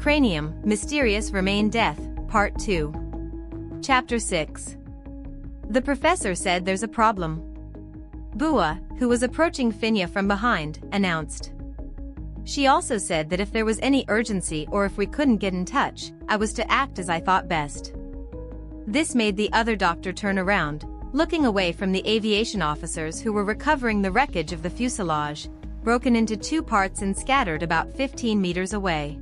Cranium, Mysterious Remain Death, Part 2. Chapter 6. The professor said there's a problem. Bua, who was approaching Phinya from behind, announced. She also said that if there was any urgency or if we couldn't get in touch, I was to act as I thought best. This made the other doctor turn around, looking away from the aviation officers who were recovering the wreckage of the fuselage, broken into two parts and scattered about 15 meters away.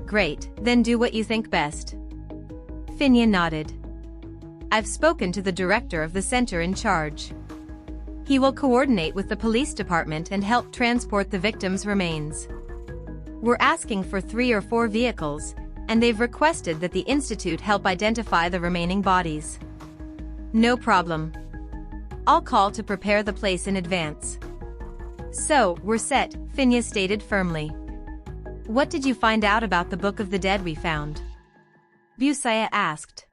Great, then do what you think best. Phinya nodded. I've spoken to the director of the center in charge. He will coordinate with the police department and help transport the victims' remains. We're asking for 3 or 4 vehicles, and they've requested that the institute help identify the remaining bodies. No problem. I'll call to prepare the place in advance. So, we're set, Phinya stated firmly. What did you find out about the Book of the Dead we found? Buasaya asked.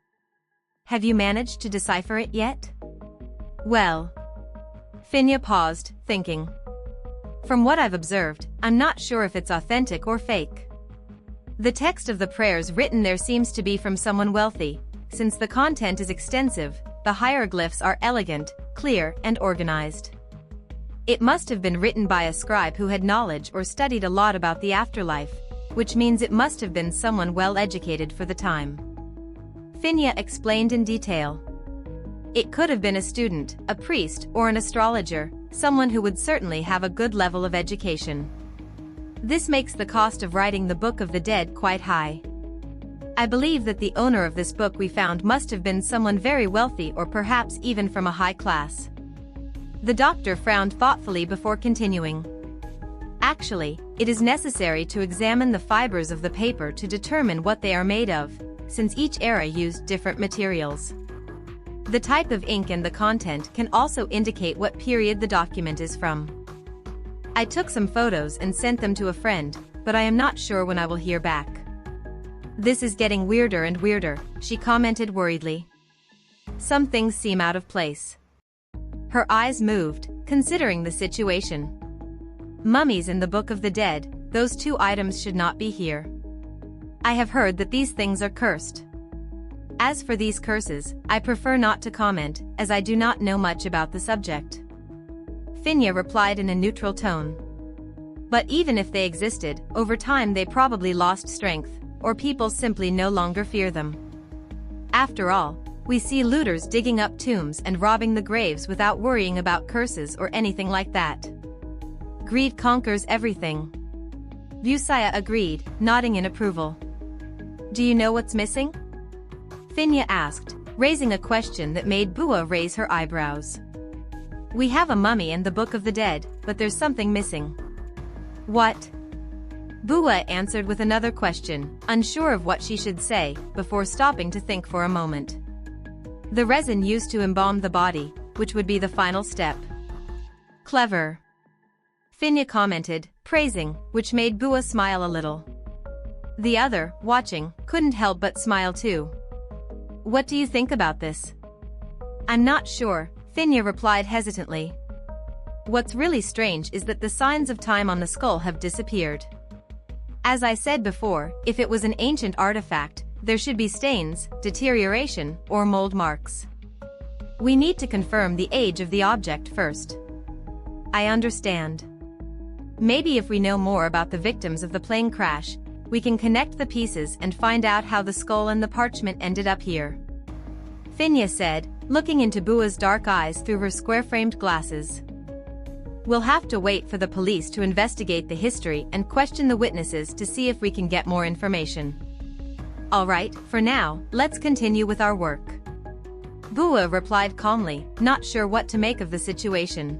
Have you managed to decipher it yet? Well. Phinya paused, thinking. From what I've observed, I'm not sure if it's authentic or fake. The text of the prayers written there seems to be from someone wealthy. Since the content is extensive, the hieroglyphs are elegant, clear, and organized. It must have been written by a scribe who had knowledge or studied a lot about the afterlife, which means it must have been someone well-educated for the time. Phinya explained in detail. It could have been a student, a priest, or an astrologer, someone who would certainly have a good level of education. This makes the cost of writing the Book of the Dead quite high. I believe that the owner of this book we found must have been someone very wealthy or perhaps even from a high class. The doctor frowned thoughtfully before continuing. Actually, it is necessary to examine the fibers of the paper to determine what they are made of, since each era used different materials. The type of ink and the content can also indicate what period the document is from. I took some photos and sent them to a friend, but I am not sure when I will hear back. This is getting weirder and weirder, she commented worriedly. Some things seem out of place. Her eyes moved, considering the situation. Mummies in the Book of the Dead, those 2 items should not be here. I have heard that these things are cursed. As for these curses, I prefer not to comment, as I do not know much about the subject. Phinya replied in a neutral tone. But even if they existed, over time they probably lost strength, or people simply no longer fear them. After all, we see looters digging up tombs and robbing the graves without worrying about curses or anything like that. Greed conquers everything. Buasaya agreed, nodding in approval. Do you know what's missing? Phinya asked, raising a question that made Bua raise her eyebrows. We have a mummy and the Book of the Dead, but there's something missing. What? Bua answered with another question, unsure of what she should say, before stopping to think for a moment. The resin used to embalm the body, which would be the final step. Clever. Phinya commented, praising, which made Bua smile a little. The other, watching, couldn't help but smile too. What do you think about this? I'm not sure, Phinya replied hesitantly. What's really strange is that the signs of time on the skull have disappeared. As I said before, if it was an ancient artifact, there should be stains, deterioration, or mold marks. We need to confirm the age of the object first. I understand. Maybe if we know more about the victims of the plane crash, we can connect the pieces and find out how the skull and the parchment ended up here. Phinya said, looking into Bua's dark eyes through her square-framed glasses. We'll have to wait for the police to investigate the history and question the witnesses to see if we can get more information. Alright, for now, let's continue with our work. Bua replied calmly, not sure what to make of the situation.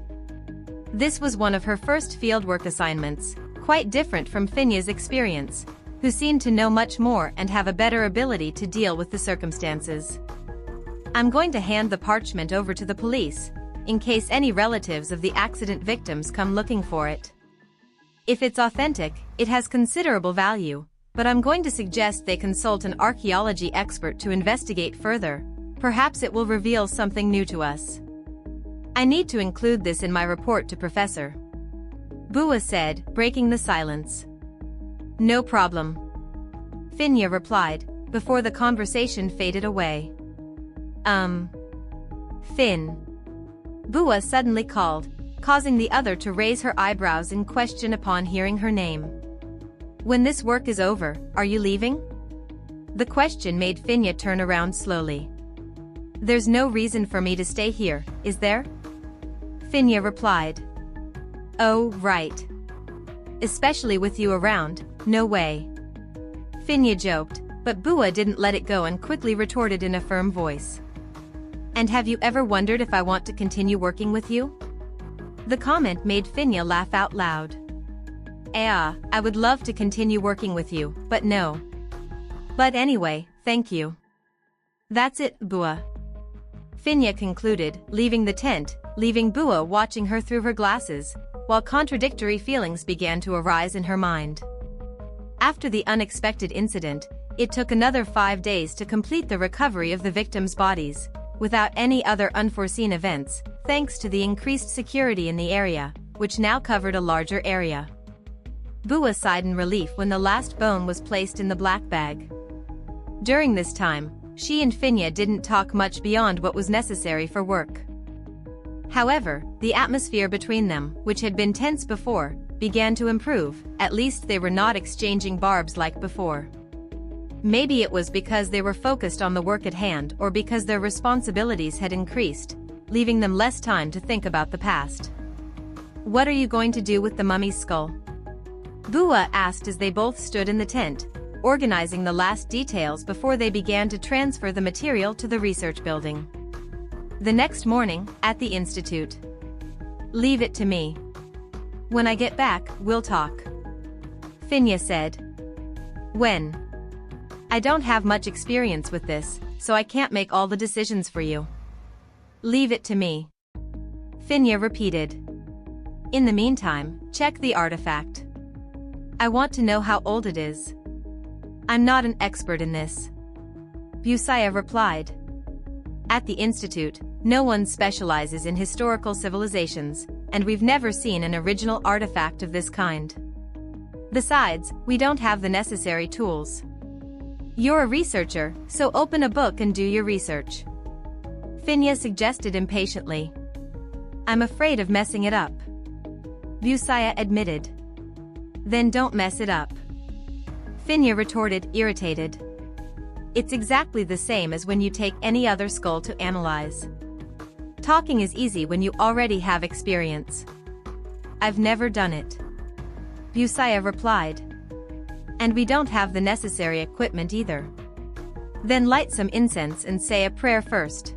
This was one of her first fieldwork assignments, quite different from Finya's experience, who seemed to know much more and have a better ability to deal with the circumstances. I'm going to hand the parchment over to the police, in case any relatives of the accident victims come looking for it. If it's authentic, it has considerable value, but I'm going to suggest they consult an archaeology expert to investigate further. Perhaps it will reveal something new to us. I need to include this in my report to Professor. Bua said, breaking the silence. No problem. Phinya replied, before the conversation faded away. Finn. Bua suddenly called, causing the other to raise her eyebrows in question upon hearing her name. When this work is over, are you leaving? The question made Phinya turn around slowly. There's no reason for me to stay here, is there? Phinya replied. Oh, right. Especially with you around, no way. Phinya joked, but Bua didn't let it go and quickly retorted in a firm voice. And have you ever wondered if I want to continue working with you? The comment made Phinya laugh out loud. I would love to continue working with you, but no. But anyway, thank you. That's it, Bua. Phinya concluded, leaving the tent, leaving Bua watching her through her glasses, while contradictory feelings began to arise in her mind. After the unexpected incident, it took another 5 days to complete the recovery of the victims' bodies, without any other unforeseen events, thanks to the increased security in the area, which now covered a larger area. Bua sighed in relief when the last bone was placed in the black bag. During this time, she and Phinya didn't talk much beyond what was necessary for work. However, the atmosphere between them, which had been tense before, began to improve. At least they were not exchanging barbs like before. Maybe it was because they were focused on the work at hand or because their responsibilities had increased, leaving them less time to think about the past. What are you going to do with the mummy's skull? Bua asked as they both stood in the tent, organizing the last details before they began to transfer the material to the research building. The next morning, at the institute. Leave it to me. When I get back, we'll talk. Phinya said. When? I don't have much experience with this, so I can't make all the decisions for you. Leave it to me. Phinya repeated. In the meantime, check the artifact. I want to know how old it is. I'm not an expert in this. Buasaya replied. At the institute, no one specializes in historical civilizations, and we've never seen an original artifact of this kind. Besides, we don't have the necessary tools. You're a researcher, so open a book and do your research. Phinya suggested impatiently. I'm afraid of messing it up. Buasaya admitted. Then don't mess it up. Phinya retorted, irritated. It's exactly the same as when you take any other skull to analyze. Talking is easy when you already have experience. I've never done it. Buasaya replied. And we don't have the necessary equipment either. Then light some incense and say a prayer first.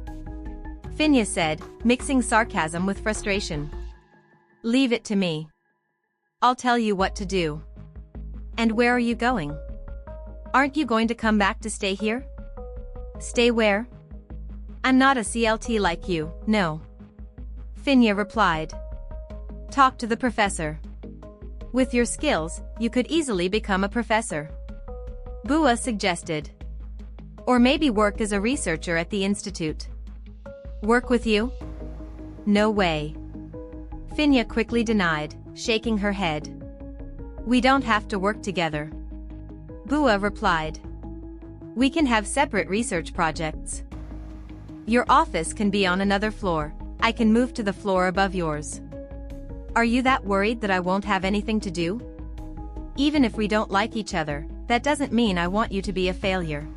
Phinya said, mixing sarcasm with frustration. Leave it to me. I'll tell you what to do. And where are you going? Aren't you going to come back to stay here? Stay where? I'm not a CLT like you, no. Phinya replied. Talk to the professor. With your skills, you could easily become a professor. Bua suggested. Or maybe work as a researcher at the institute. Work with you? No way. Phinya quickly denied, shaking her head. We don't have to work together. Bua replied. We can have separate research projects. Your office can be on another floor. I can move to the floor above yours. Are you that worried that I won't have anything to do? Even if we don't like each other, that doesn't mean I want you to be a failure.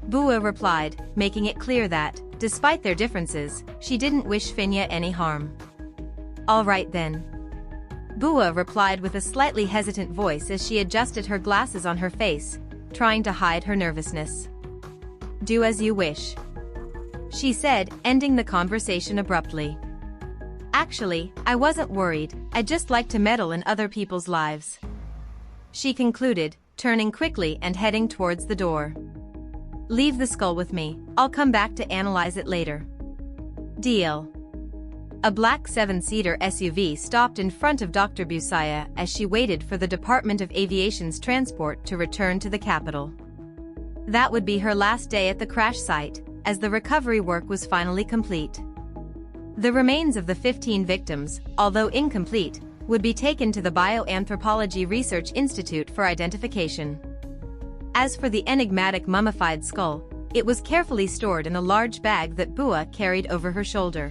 Bua replied, making it clear that, despite their differences, she didn't wish Phinya any harm. All right then. Bua replied with a slightly hesitant voice as she adjusted her glasses on her face, trying to hide her nervousness. Do as you wish. She said, ending the conversation abruptly. Actually, I wasn't worried, I'd just like to meddle in other people's lives. She concluded, turning quickly and heading towards the door. Leave the skull with me, I'll come back to analyze it later. Deal. A black 7-seater SUV stopped in front of Dr. Buasaya as she waited for the Department of Aviation's transport to return to the capital. That would be her last day at the crash site, as the recovery work was finally complete. The remains of the 15 victims, although incomplete, would be taken to the Bioanthropology Research Institute for identification. As for the enigmatic mummified skull, it was carefully stored in a large bag that Bua carried over her shoulder.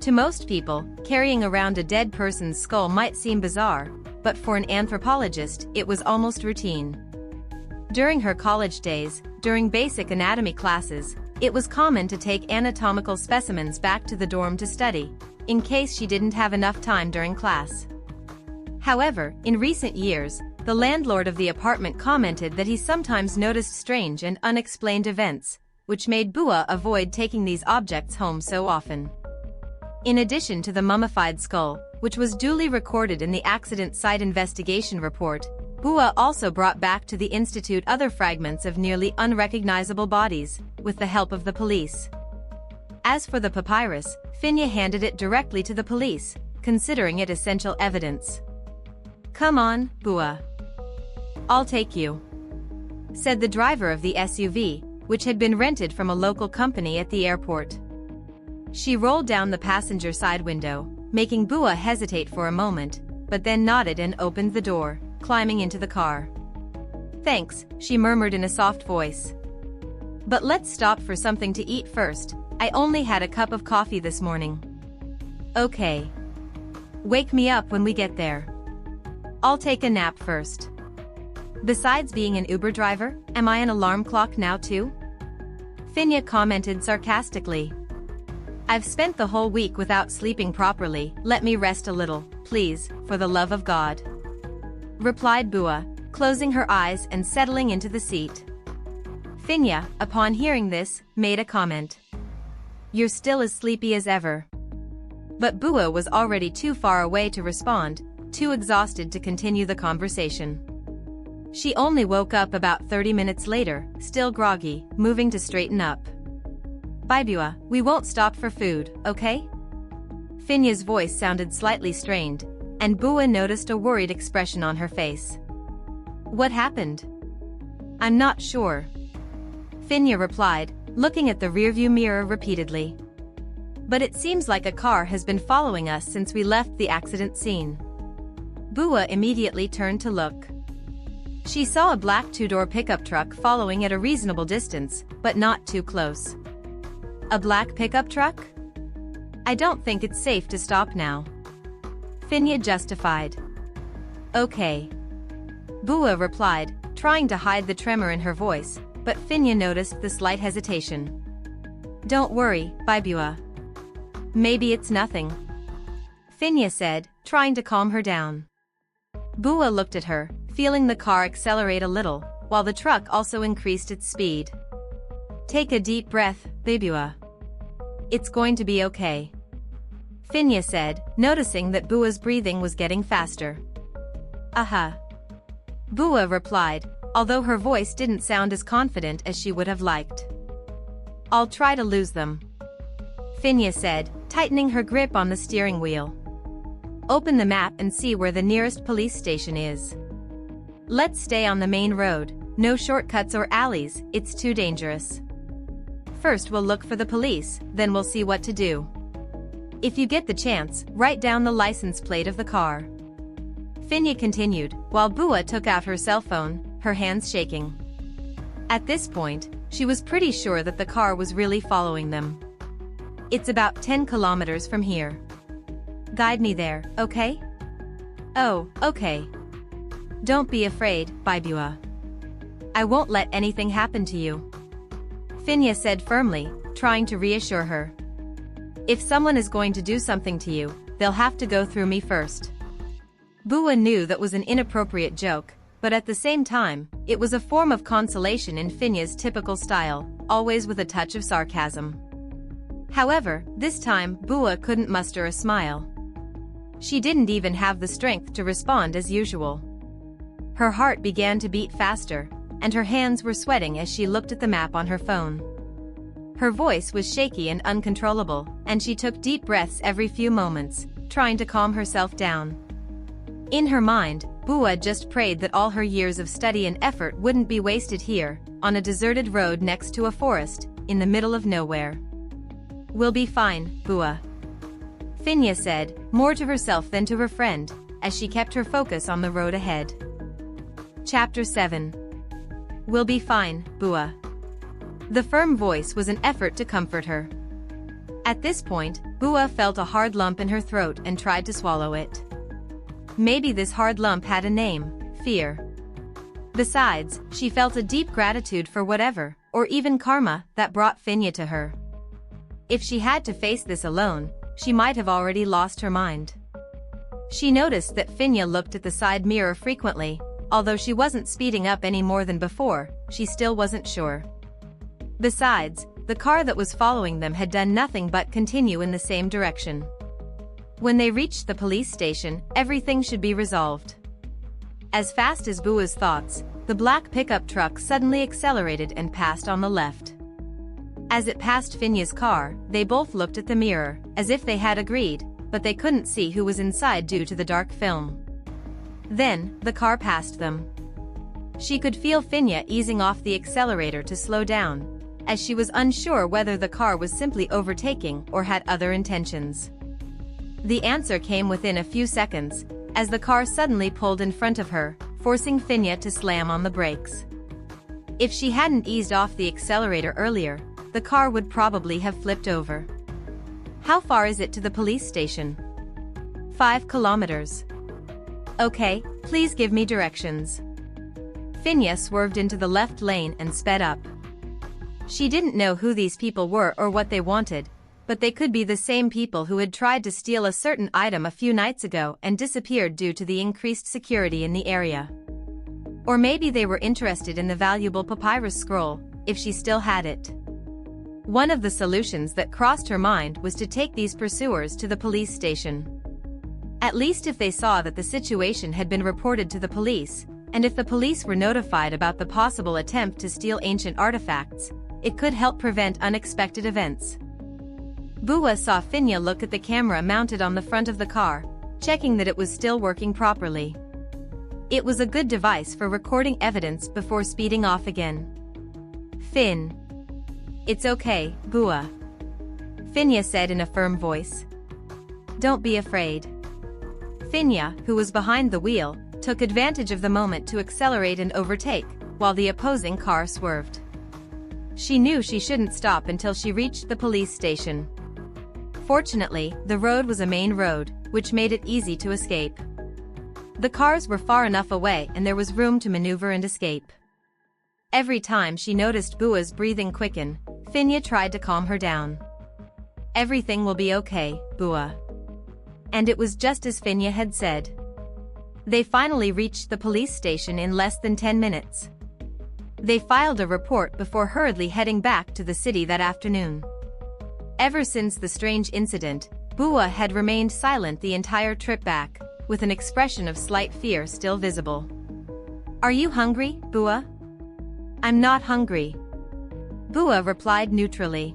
To most people, carrying around a dead person's skull might seem bizarre, but for an anthropologist, it was almost routine. During her college days, during basic anatomy classes, it was common to take anatomical specimens back to the dorm to study, in case she didn't have enough time during class. However, in recent years, the landlord of the apartment commented that he sometimes noticed strange and unexplained events, which made Bua avoid taking these objects home so often. In addition to the mummified skull, which was duly recorded in the accident site investigation report, Bua also brought back to the institute other fragments of nearly unrecognizable bodies, with the help of the police. As for the papyrus, Phinya handed it directly to the police, considering it essential evidence. "Come on, Bua. I'll take you," said the driver of the SUV, which had been rented from a local company at the airport. She rolled down the passenger side window, making Bua hesitate for a moment, but then nodded and opened the door, climbing into the car. "Thanks," she murmured in a soft voice. "But let's stop for something to eat first. I only had a cup of coffee this morning." "Okay. Wake me up when we get there. I'll take a nap first. Besides being an Uber driver, am I an alarm clock now too?" Phinya commented sarcastically. "I've spent the whole week without sleeping properly. Let me rest a little, please, for the love of God," replied Bua, closing her eyes and settling into the seat. Phinya, upon hearing this, made a comment. "You're still as sleepy as ever." But Bua was already too far away to respond, too exhausted to continue the conversation. She only woke up about 30 minutes later, still groggy, moving to straighten up. "Bye Bua, we won't stop for food, okay?" Finya's voice sounded slightly strained, and Bua noticed a worried expression on her face. "What happened?" "I'm not sure," Phinya replied, looking at the rearview mirror repeatedly. "But it seems like a car has been following us since we left the accident scene." Bua immediately turned to look. She saw a black two-door pickup truck following at a reasonable distance, but not too close. "A black pickup truck? I don't think it's safe to stop now," Phinya justified. "Okay," Bua replied, trying to hide the tremor in her voice, but Phinya noticed the slight hesitation. "Don't worry, bye Bua. Maybe it's nothing," Phinya said, trying to calm her down. Bua looked at her, feeling the car accelerate a little, while the truck also increased its speed. "Take a deep breath, Bua. It's going to be okay," Phinya said, noticing that Bua's breathing was getting faster. "Aha," Bua replied, although her voice didn't sound as confident as she would have liked. "I'll try to lose them," Phinya said, tightening her grip on the steering wheel. "Open the map and see where the nearest police station is. Let's stay on the main road, no shortcuts or alleys, it's too dangerous. First we'll look for the police, then we'll see what to do. If you get the chance, write down the license plate of the car," Phinya continued, while Bua took out her cell phone, her hands shaking. At this point, she was pretty sure that the car was really following them. "It's about 10 kilometers from here. Guide me there, okay?" "Oh, okay. Don't be afraid, Bua. I won't let anything happen to you," Phinya said firmly, trying to reassure her. "If someone is going to do something to you, they'll have to go through me first." Bua knew that was an inappropriate joke, but at the same time, it was a form of consolation in Finya's typical style, always with a touch of sarcasm. However, this time, Bua couldn't muster a smile. She didn't even have the strength to respond as usual. Her heart began to beat faster, and her hands were sweating as she looked at the map on her phone. Her voice was shaky and uncontrollable, and she took deep breaths every few moments, trying to calm herself down. In her mind, Bua just prayed that all her years of study and effort wouldn't be wasted here, on a deserted road next to a forest, in the middle of nowhere. "We'll be fine, Bua," Phinya said, more to herself than to her friend, as she kept her focus on the road ahead. Chapter 7. We'll be fine, Bua. The firm voice was an effort to comfort her. At this point, Bua felt a hard lump in her throat and tried to swallow it. Maybe this hard lump had a name: fear. Besides, she felt a deep gratitude for whatever, or even karma, that brought Phinya to her. If she had to face this alone, she might have already lost her mind. She noticed that Phinya looked at the side mirror frequently. Although she wasn't speeding up any more than before, she still wasn't sure. Besides, the car that was following them had done nothing but continue in the same direction. When they reached the police station, everything should be resolved. As fast as Bua's thoughts, the black pickup truck suddenly accelerated and passed on the left. As it passed Finya's car, they both looked at the mirror, as if they had agreed, but they couldn't see who was inside due to the dark film. Then, the car passed them. She could feel Phinya easing off the accelerator to slow down, as she was unsure whether the car was simply overtaking or had other intentions. The answer came within a few seconds, as the car suddenly pulled in front of her, forcing Phinya to slam on the brakes. If she hadn't eased off the accelerator earlier, the car would probably have flipped over. How far is it to the police station? 5 kilometers. Okay, please give me directions. Phinya swerved into the left lane and sped up. She didn't know who these people were or what they wanted, but they could be the same people who had tried to steal a certain item a few nights ago and disappeared due to the increased security in the area. Or maybe they were interested in the valuable papyrus scroll, if she still had it. One of the solutions that crossed her mind was to take these pursuers to the police station. At least if they saw that the situation had been reported to the police, and if the police were notified about the possible attempt to steal ancient artifacts, it could help prevent unexpected events. Bua saw Phinya look at the camera mounted on the front of the car, checking that it was still working properly. It was a good device for recording evidence before speeding off again. Finn. It's okay, Bua. Phinya said in a firm voice. Don't be afraid. Phinya, who was behind the wheel, took advantage of the moment to accelerate and overtake, while the opposing car swerved. She knew she shouldn't stop until she reached the police station. Fortunately, the road was a main road, which made it easy to escape. The cars were far enough away and there was room to maneuver and escape. Every time she noticed Bua's breathing quicken, Phinya tried to calm her down. Everything will be okay, Bua. And it was just as Phinya had said. They finally reached the police station in less than 10 minutes. They filed a report before hurriedly heading back to the city that afternoon. Ever since the strange incident, Bua had remained silent the entire trip back, with an expression of slight fear still visible. Are you hungry, Bua? I'm not hungry. Bua replied neutrally.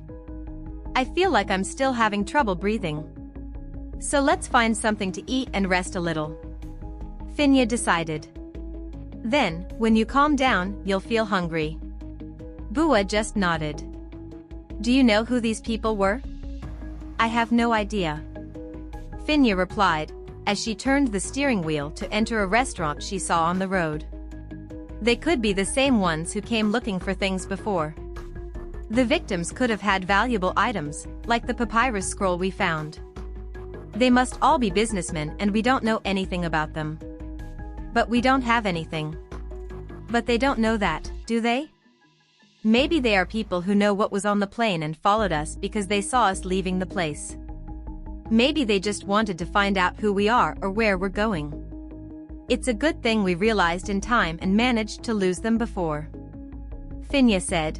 I feel like I'm still having trouble breathing. So let's find something to eat and rest a little. Phinya decided. Then, when you calm down, you'll feel hungry. Bua just nodded. Do you know who these people were? I have no idea. Phinya replied, as she turned the steering wheel to enter a restaurant she saw on the road. They could be the same ones who came looking for things before. The victims could have had valuable items, like the papyrus scroll we found. They must all be businessmen and we don't know anything about them. But we don't have anything. But they don't know that, do they? Maybe they are people who know what was on the plane and followed us because they saw us leaving the place. Maybe they just wanted to find out who we are or where we're going. It's a good thing we realized in time and managed to lose them before. Phinya said.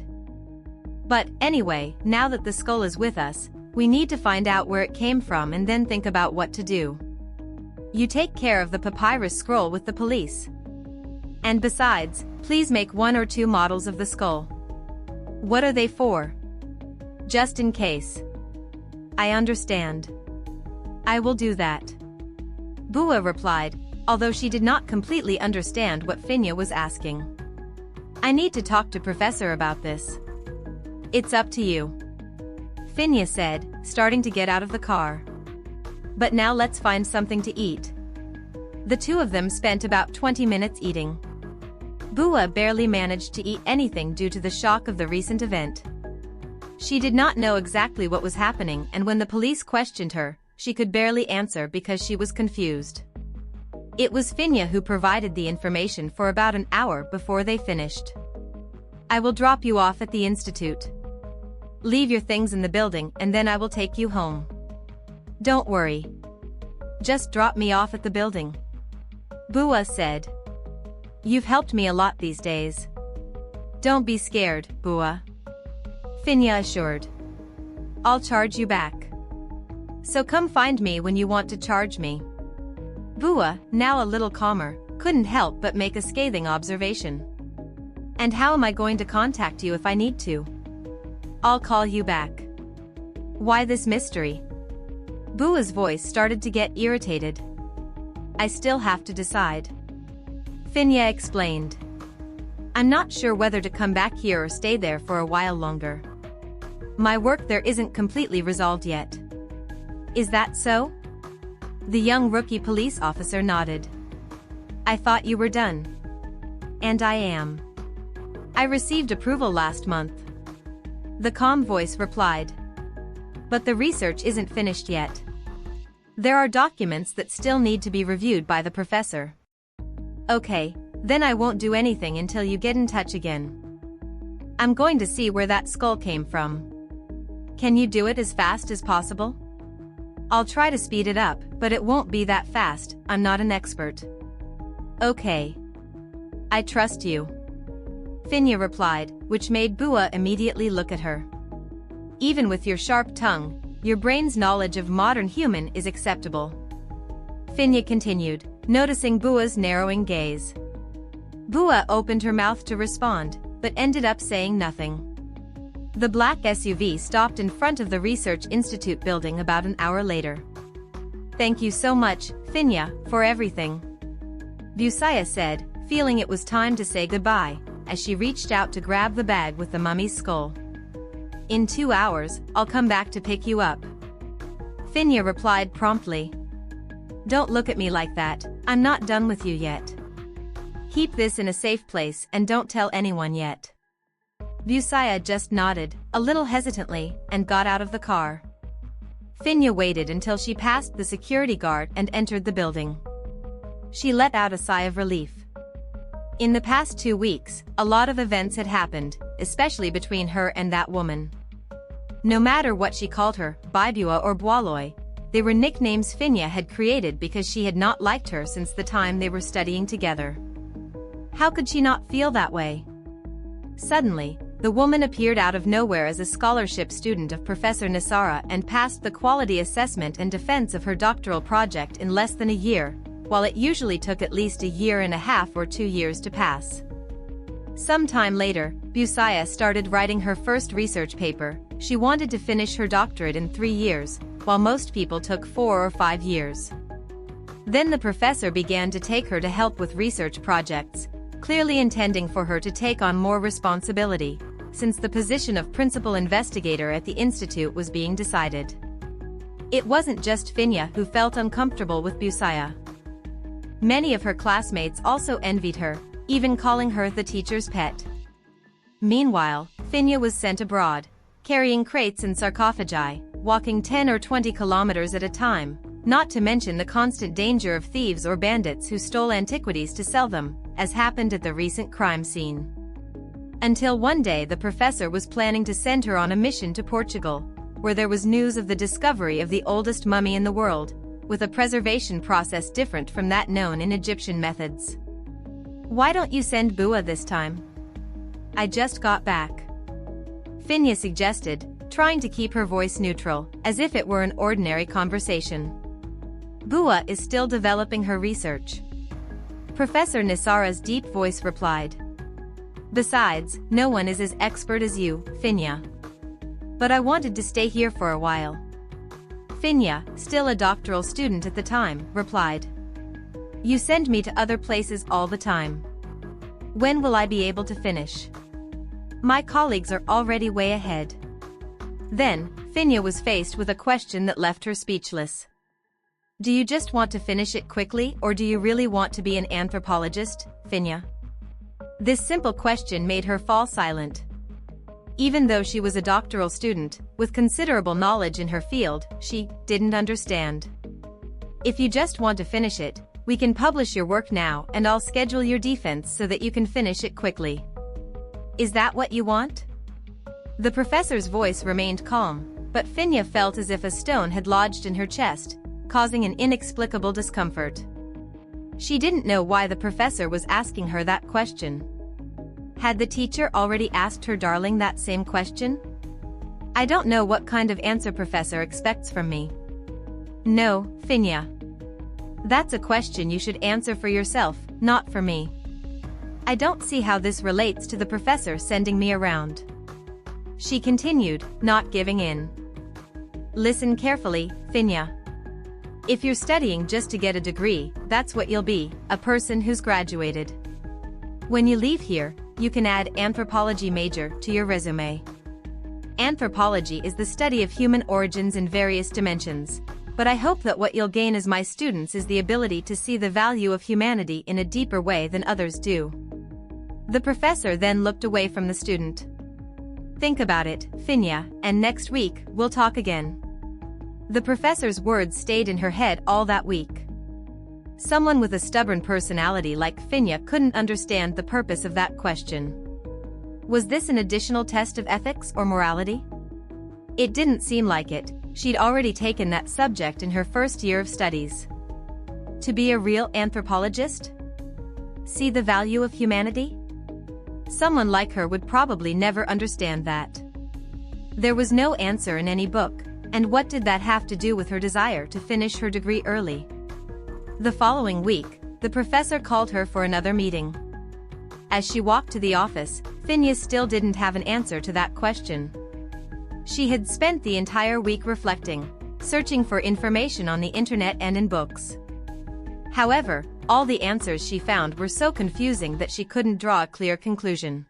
But anyway, now that the skull is with us, we need to find out where it came from and then think about what to do. You take care of the papyrus scroll with the police. And besides, please make 1 or 2 models of the skull. What are they for? Just in case. I understand. I will do that. Bua replied, although she did not completely understand what Phinya was asking. I need to talk to Professor about this. It's up to you. Phinya said, starting to get out of the car. But now let's find something to eat. The two of them spent about 20 minutes eating. Bua barely managed to eat anything due to the shock of the recent event. She did not know exactly what was happening, and when the police questioned her, she could barely answer because she was confused. It was Phinya who provided the information for about an hour before they finished. "I will drop you off at the institute. Leave your things in the building and then I will take you home. Don't worry. Just drop me off at the building," Bua said. "You've helped me a lot these days. Don't be scared, Bua," Phinya assured. "I'll charge you back. So come find me when you want to charge me." Bua, now a little calmer, couldn't help but make a scathing observation. "And how am I going to contact you if I need to?" "I'll call you back." "Why this mystery?" Bua's voice started to get irritated. "I still have to decide," Phinya explained. "I'm not sure whether to come back here or stay there for a while longer. My work there isn't completely resolved yet." "Is that so?" The young rookie police officer nodded. "I thought you were done." "And I am. I received approval last month," the calm voice replied. "But the research isn't finished yet. There are documents that still need to be reviewed by the professor." "Okay, then I won't do anything until you get in touch again. I'm going to see where that skull came from. Can you do it as fast as possible?" "I'll try to speed it up, but it won't be that fast, I'm not an expert." "Okay. I trust you," Phinya replied, which made Bua immediately look at her. "Even with your sharp tongue, your brain's knowledge of modern human is acceptable," Phinya continued, noticing Bua's narrowing gaze. Bua opened her mouth to respond, but ended up saying nothing. The black SUV stopped in front of the Research Institute building about an hour later. "Thank you so much, Phinya, for everything," Buasaya said, feeling it was time to say goodbye, as she reached out to grab the bag with the mummy's skull. "In 2 hours, I'll come back to pick you up," Phinya replied promptly. "Don't look at me like that, I'm not done with you yet. Keep this in a safe place and don't tell anyone yet." Buasaya just nodded, a little hesitantly, and got out of the car. Phinya waited until she passed the security guard and entered the building. She let out a sigh of relief. In the past 2 weeks, a lot of events had happened, especially between her and that woman. No matter what she called her, Bibua or Bualoy, they were nicknames Phinya had created because she had not liked her since the time they were studying together. How could she not feel that way? Suddenly, the woman appeared out of nowhere as a scholarship student of Professor Nisara and passed the quality assessment and defense of her doctoral project in less than a year, while it usually took at least a year and a half or 2 years to pass. Some time later, Buasaya started writing her first research paper. She wanted to finish her doctorate in 3 years, while most people took 4 or 5 years. Then the professor began to take her to help with research projects, clearly intending for her to take on more responsibility, since the position of principal investigator at the institute was being decided. It wasn't just Phinya who felt uncomfortable with Buasaya. Many of her classmates also envied her, even calling her the teacher's pet. Meanwhile, Phinya was sent abroad, carrying crates and sarcophagi, walking 10 or 20 kilometers at a time, not to mention the constant danger of thieves or bandits who stole antiquities to sell them, as happened at the recent crime scene. Until one day the professor was planning to send her on a mission to Portugal, where there was news of the discovery of the oldest mummy in the world, with a preservation process different from that known in Egyptian methods. "Why don't you send Bua this time? I just got back," Phinya suggested, trying to keep her voice neutral, as if it were an ordinary conversation. "Bua is still developing her research," Professor Nisara's deep voice replied. "Besides, no one is as expert as you, Phinya. But I wanted to stay here for a while." Phinya, still a doctoral student at the time, replied. "You send me to other places all the time. When will I be able to finish? My colleagues are already way ahead." Then, Phinya was faced with a question that left her speechless. "Do you just want to finish it quickly or do you really want to be an anthropologist, Phinya?" This simple question made her fall silent. Even though she was a doctoral student, with considerable knowledge in her field, she didn't understand. If you just want to finish it, we can publish your work now and I'll schedule your defense so that you can finish it quickly. Is that what you want? The professor's voice remained calm, but Phinya felt as if a stone had lodged in her chest, causing an inexplicable discomfort. She didn't know why the professor was asking her that question. Had the teacher already asked her darling that same question? I don't know what kind of answer professor expects from me. No, Phinya. That's a question you should answer for yourself, not for me. I don't see how this relates to the professor sending me around. She continued, not giving in. Listen carefully, Phinya. If you're studying just to get a degree, that's what you'll be, a person who's graduated. When you leave here, you can add anthropology major to your resume. Anthropology is the study of human origins in various dimensions, but I hope that what you'll gain as my students is the ability to see the value of humanity in a deeper way than others do. The professor then looked away from the student. Think about it, Phinya, and next week, we'll talk again. The professor's words stayed in her head all that week. Someone with a stubborn personality like Phinya couldn't understand the purpose of that question. Was this an additional test of ethics or morality? It didn't seem like it. She'd already taken that subject in her first year of studies. To be a real anthropologist? See the value of humanity? Someone like her would probably never understand that. There was no answer in any book, and what did that have to do with her desire to finish her degree early? The following week, the professor called her for another meeting. As she walked to the office, Phinya still didn't have an answer to that question. She had spent the entire week reflecting, searching for information on the internet and in books. However, all the answers she found were so confusing that she couldn't draw a clear conclusion.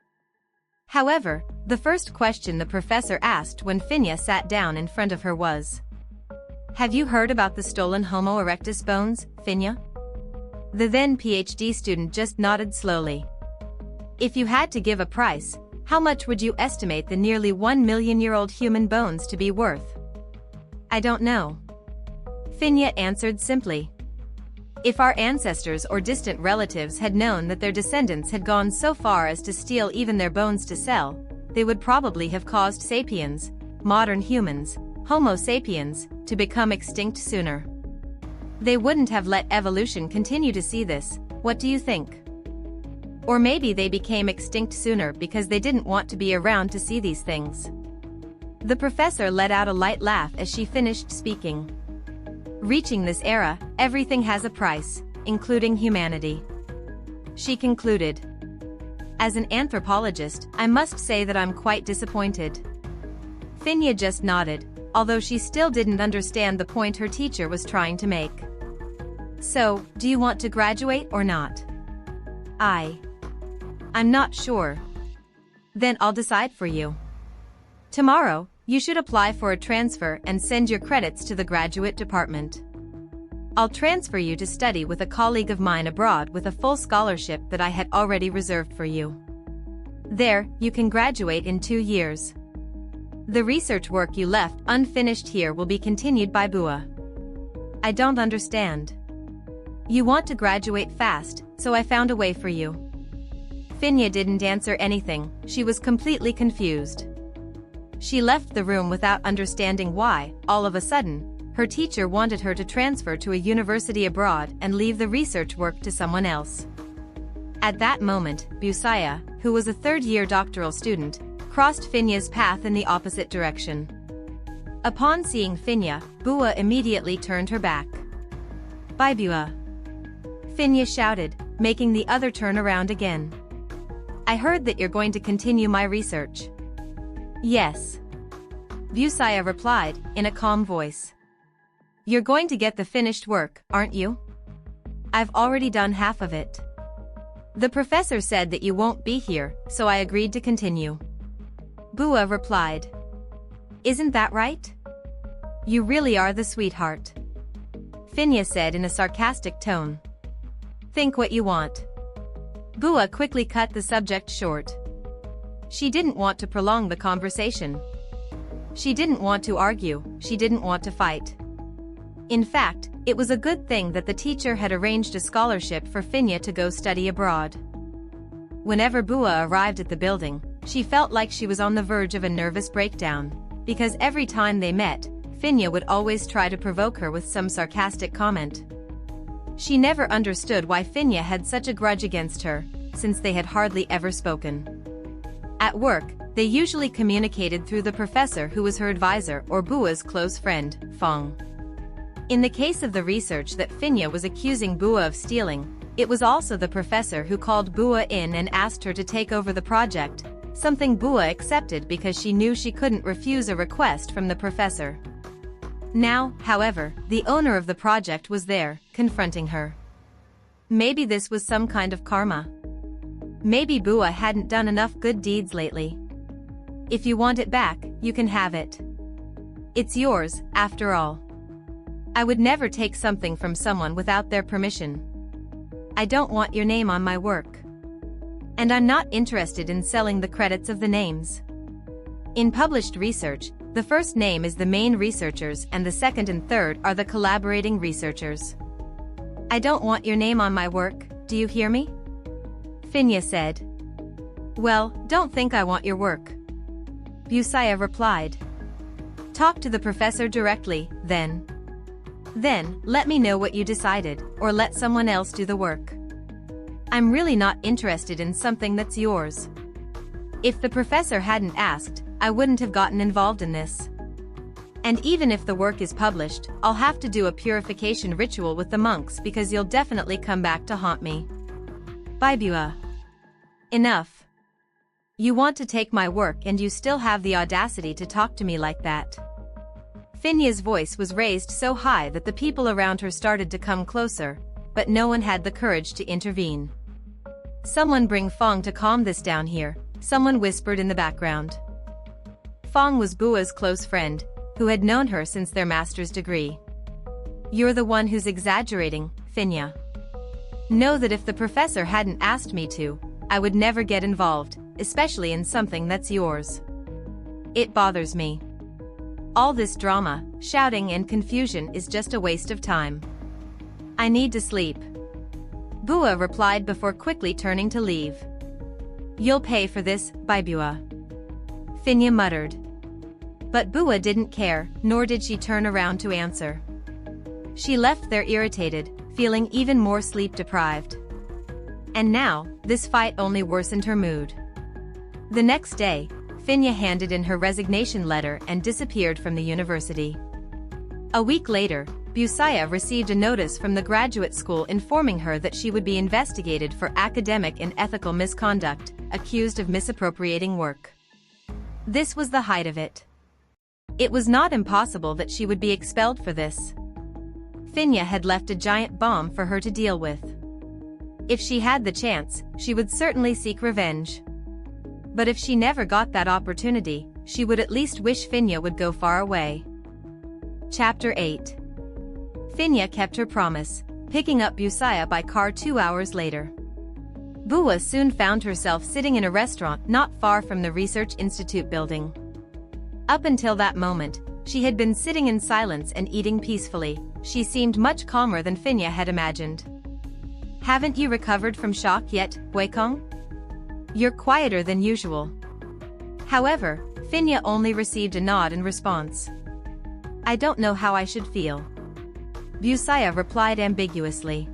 However, the first question the professor asked when Phinya sat down in front of her was, "Have you heard about the stolen Homo erectus bones, Phinya?" The then PhD student just nodded slowly. If you had to give a price, how much would you estimate the nearly 1 million-year-old human bones to be worth? I don't know. Phinya answered simply. If our ancestors or distant relatives had known that their descendants had gone so far as to steal even their bones to sell, they would probably have caused sapiens, modern humans, Homo sapiens, to become extinct sooner. They wouldn't have let evolution continue to see this, what do you think? Or maybe they became extinct sooner because they didn't want to be around to see these things. The professor let out a light laugh as she finished speaking. Reaching this era, everything has a price, including humanity. She concluded. As an anthropologist, I must say that I'm quite disappointed. Phinya just nodded, although she still didn't understand the point her teacher was trying to make. So, do you want to graduate or not? I'm not sure. Then I'll decide for you. Tomorrow, you should apply for a transfer and send your credits to the graduate department. I'll transfer you to study with a colleague of mine abroad with a full scholarship that I had already reserved for you. There, you can graduate in 2 years. The research work you left unfinished here will be continued by Bua. I don't understand. You want to graduate fast, so I found a way for you. Phinya didn't answer anything, she was completely confused. She left the room without understanding why, all of a sudden, her teacher wanted her to transfer to a university abroad and leave the research work to someone else. At that moment, Buasaya, who was a third-year doctoral student, crossed Finya's path in the opposite direction. Upon seeing Phinya, Bua immediately turned her back. Bye Bua. Phinya shouted, making the other turn around again. I heard that you're going to continue my research. Yes. Buasaya replied, in a calm voice. You're going to get the finished work, aren't you? I've already done half of it. The professor said that you won't be here, so I agreed to continue. Bua replied. Isn't that right? You really are the sweetheart. Phinya said in a sarcastic tone. Think what you want. Bua quickly cut the subject short. She didn't want to prolong the conversation. She didn't want to argue, she didn't want to fight. In fact, it was a good thing that the teacher had arranged a scholarship for Phinya to go study abroad. Whenever Bua arrived at the building, she felt like she was on the verge of a nervous breakdown, because every time they met, Phinya would always try to provoke her with some sarcastic comment. She never understood why Phinya had such a grudge against her, since they had hardly ever spoken. At work, they usually communicated through the professor who was her advisor or Bua's close friend, Fong. In the case of the research that Phinya was accusing Bua of stealing, it was also the professor who called Bua in and asked her to take over the project, something Bua accepted because she knew she couldn't refuse a request from the professor. Now, however, the owner of the project was there, confronting her. Maybe this was some kind of karma. Maybe Bua hadn't done enough good deeds lately. If you want it back, you can have it. It's yours, after all. I would never take something from someone without their permission. I don't want your name on my work. And I'm not interested in selling the credits of the names. In published research, the first name is the main researchers and the second and third are the collaborating researchers. I don't want your name on my work, do you hear me? Phinya said. Well, don't think I want your work. Buasaya replied. Talk to the professor directly, then. Then, let me know what you decided, or let someone else do the work. I'm really not interested in something that's yours. If the professor hadn't asked, I wouldn't have gotten involved in this. And even if the work is published, I'll have to do a purification ritual with the monks because you'll definitely come back to haunt me. Bye Bua. Enough. You want to take my work and you still have the audacity to talk to me like that. Phinya's voice was raised so high that the people around her started to come closer, but no one had the courage to intervene. Someone bring Fong to calm this down here, someone whispered in the background. Fong was Bua's close friend, who had known her since their master's degree. You're the one who's exaggerating, Phinya. Know that if the professor hadn't asked me to, I would never get involved, especially in something that's yours. It bothers me. All this drama, shouting and confusion is just a waste of time. I need to sleep. Bua replied before quickly turning to leave. You'll pay for this, bye Bua. Phinya muttered. But Bua didn't care, nor did she turn around to answer. She left there irritated, feeling even more sleep-deprived. And now, this fight only worsened her mood. The next day, Phinya handed in her resignation letter and disappeared from the university. A week later, Buasaya received a notice from the graduate school informing her that she would be investigated for academic and ethical misconduct, accused of misappropriating work. This was the height of it. It was not impossible that she would be expelled for this. Phinya had left a giant bomb for her to deal with. If she had the chance, she would certainly seek revenge. But if she never got that opportunity, she would at least wish Phinya would go far away. Chapter 8. Phinya kept her promise, picking up Buasaya by car 2 hours later. Bua soon found herself sitting in a restaurant not far from the Research Institute building. Up until that moment, she had been sitting in silence and eating peacefully. She seemed much calmer than Phinya had imagined. Haven't you recovered from shock yet, Weikong? You're quieter than usual. However, Phinya only received a nod in response. I don't know how I should feel. Buasaya replied ambiguously.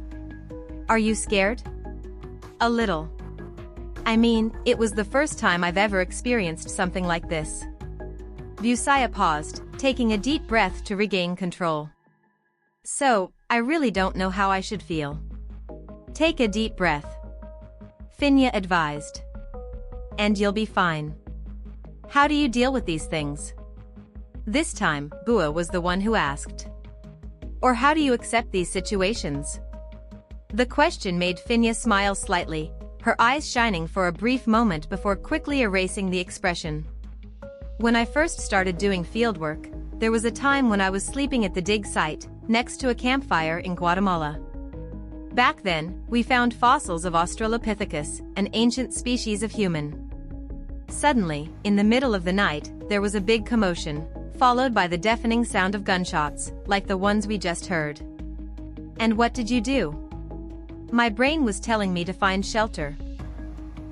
Are you scared? A little. I mean, it was the first time I've ever experienced something like this. Buasaya paused, taking a deep breath to regain control. So, I really don't know how I should feel. Take a deep breath. Phinya advised. And you'll be fine. How do you deal with these things? This time, Bua was the one who asked. Or how do you accept these situations? The question made Phinya smile slightly, her eyes shining for a brief moment before quickly erasing the expression. When I first started doing fieldwork, there was a time when I was sleeping at the dig site, next to a campfire in Guatemala. Back then, we found fossils of Australopithecus, an ancient species of human. Suddenly, in the middle of the night, there was a big commotion, followed by the deafening sound of gunshots, like the ones we just heard. And what did you do? My brain was telling me to find shelter,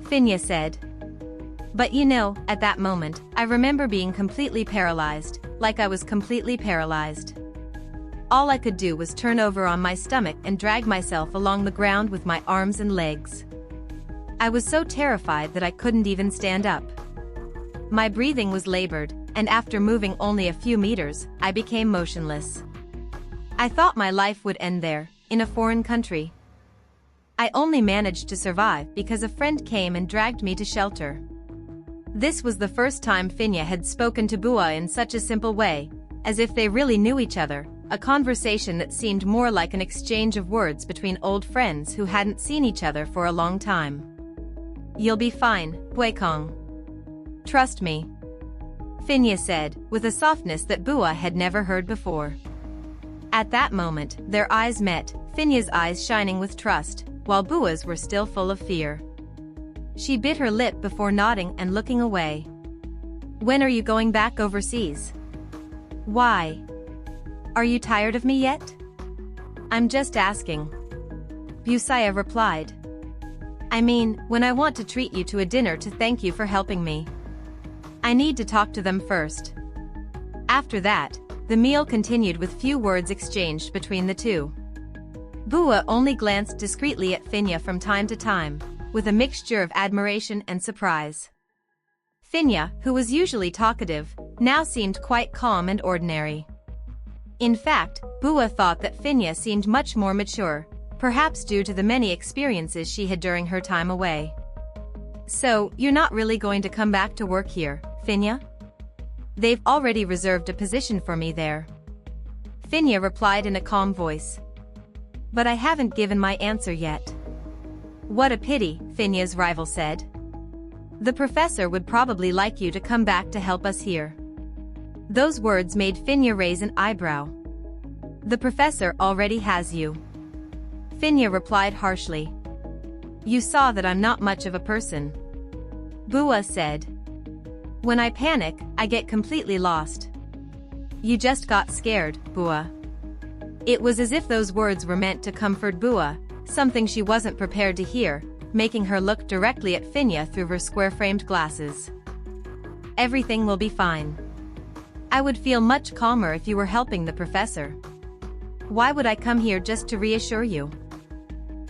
Phinya said. But you know, at that moment, I remember being completely paralyzed, like I was completely paralyzed. All I could do was turn over on my stomach and drag myself along the ground with my arms and legs. I was so terrified that I couldn't even stand up. My breathing was labored, and after moving only a few meters, I became motionless. I thought my life would end there, in a foreign country. I only managed to survive because a friend came and dragged me to shelter. This was the first time Phinya had spoken to Bua in such a simple way, as if they really knew each other, a conversation that seemed more like an exchange of words between old friends who hadn't seen each other for a long time. You'll be fine, Buekong. Trust me, Phinya said, with a softness that Bua had never heard before. At that moment, their eyes met, Finya's eyes shining with trust, while Bua's were still full of fear. She bit her lip before nodding and looking away. When are you going back overseas? Why? Are you tired of me yet? I'm just asking, Buasaya replied. I mean, when I want to treat you to a dinner to thank you for helping me. I need to talk to them first. After that, the meal continued with few words exchanged between the two. Bua only glanced discreetly at Phinya from time to time, with a mixture of admiration and surprise. Phinya, who was usually talkative, now seemed quite calm and ordinary. In fact, Bua thought that Phinya seemed much more mature, perhaps due to the many experiences she had during her time away. So, you're not really going to come back to work here, Phinya? They've already reserved a position for me there. Phinya replied in a calm voice. But I haven't given my answer yet. What a pity, Finya's rival said. The professor would probably like you to come back to help us here. Those words made Phinya raise an eyebrow. The professor already has you. Phinya replied harshly. You saw that I'm not much of a person. Bua said. When I panic, I get completely lost. You just got scared, Bua. It was as if those words were meant to comfort Bua, something she wasn't prepared to hear, making her look directly at Phinya through her square-framed glasses. Everything will be fine. I would feel much calmer if you were helping the professor. Why would I come here just to reassure you?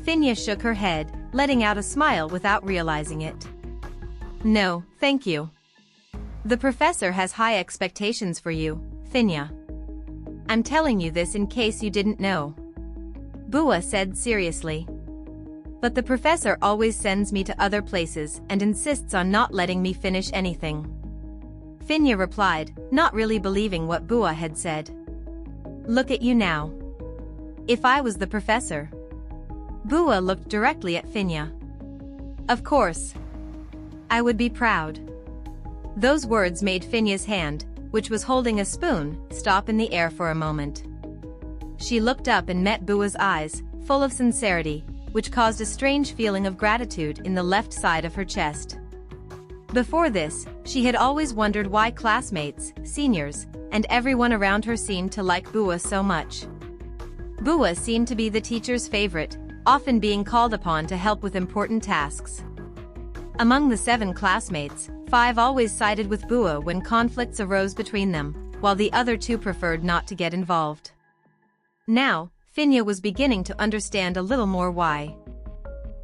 Phinya shook her head, letting out a smile without realizing it. No, thank you. The professor has high expectations for you, Phinya. I'm telling you this in case you didn't know. Bua said seriously. But the professor always sends me to other places and insists on not letting me finish anything. Phinya replied, not really believing what Bua had said. Look at you now. If I was the professor. Bua looked directly at Phinya. Of course. I would be proud. Those words made Finya's hand, which was holding a spoon, stop in the air for a moment. She looked up and met Bua's eyes, full of sincerity, which caused a strange feeling of gratitude in the left side of her chest. Before this, she had always wondered why classmates, seniors, and everyone around her seemed to like Bua so much. Bua seemed to be the teacher's favorite, often being called upon to help with important tasks. Among the 7 classmates, 5 always sided with Bua when conflicts arose between them, while the other 2 preferred not to get involved. Now, Phinya was beginning to understand a little more why.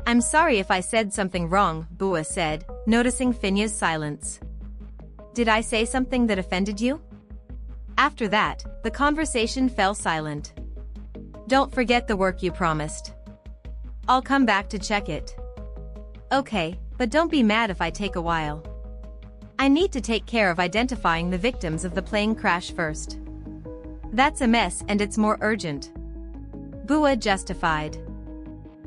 I'm sorry if I said something wrong, Bua said, noticing Finya's silence. Did I say something that offended you? After that, the conversation fell silent. Don't forget the work you promised. I'll come back to check it. Okay, but don't be mad if I take a while. I need to take care of identifying the victims of the plane crash first. That's a mess and it's more urgent. Bua justified.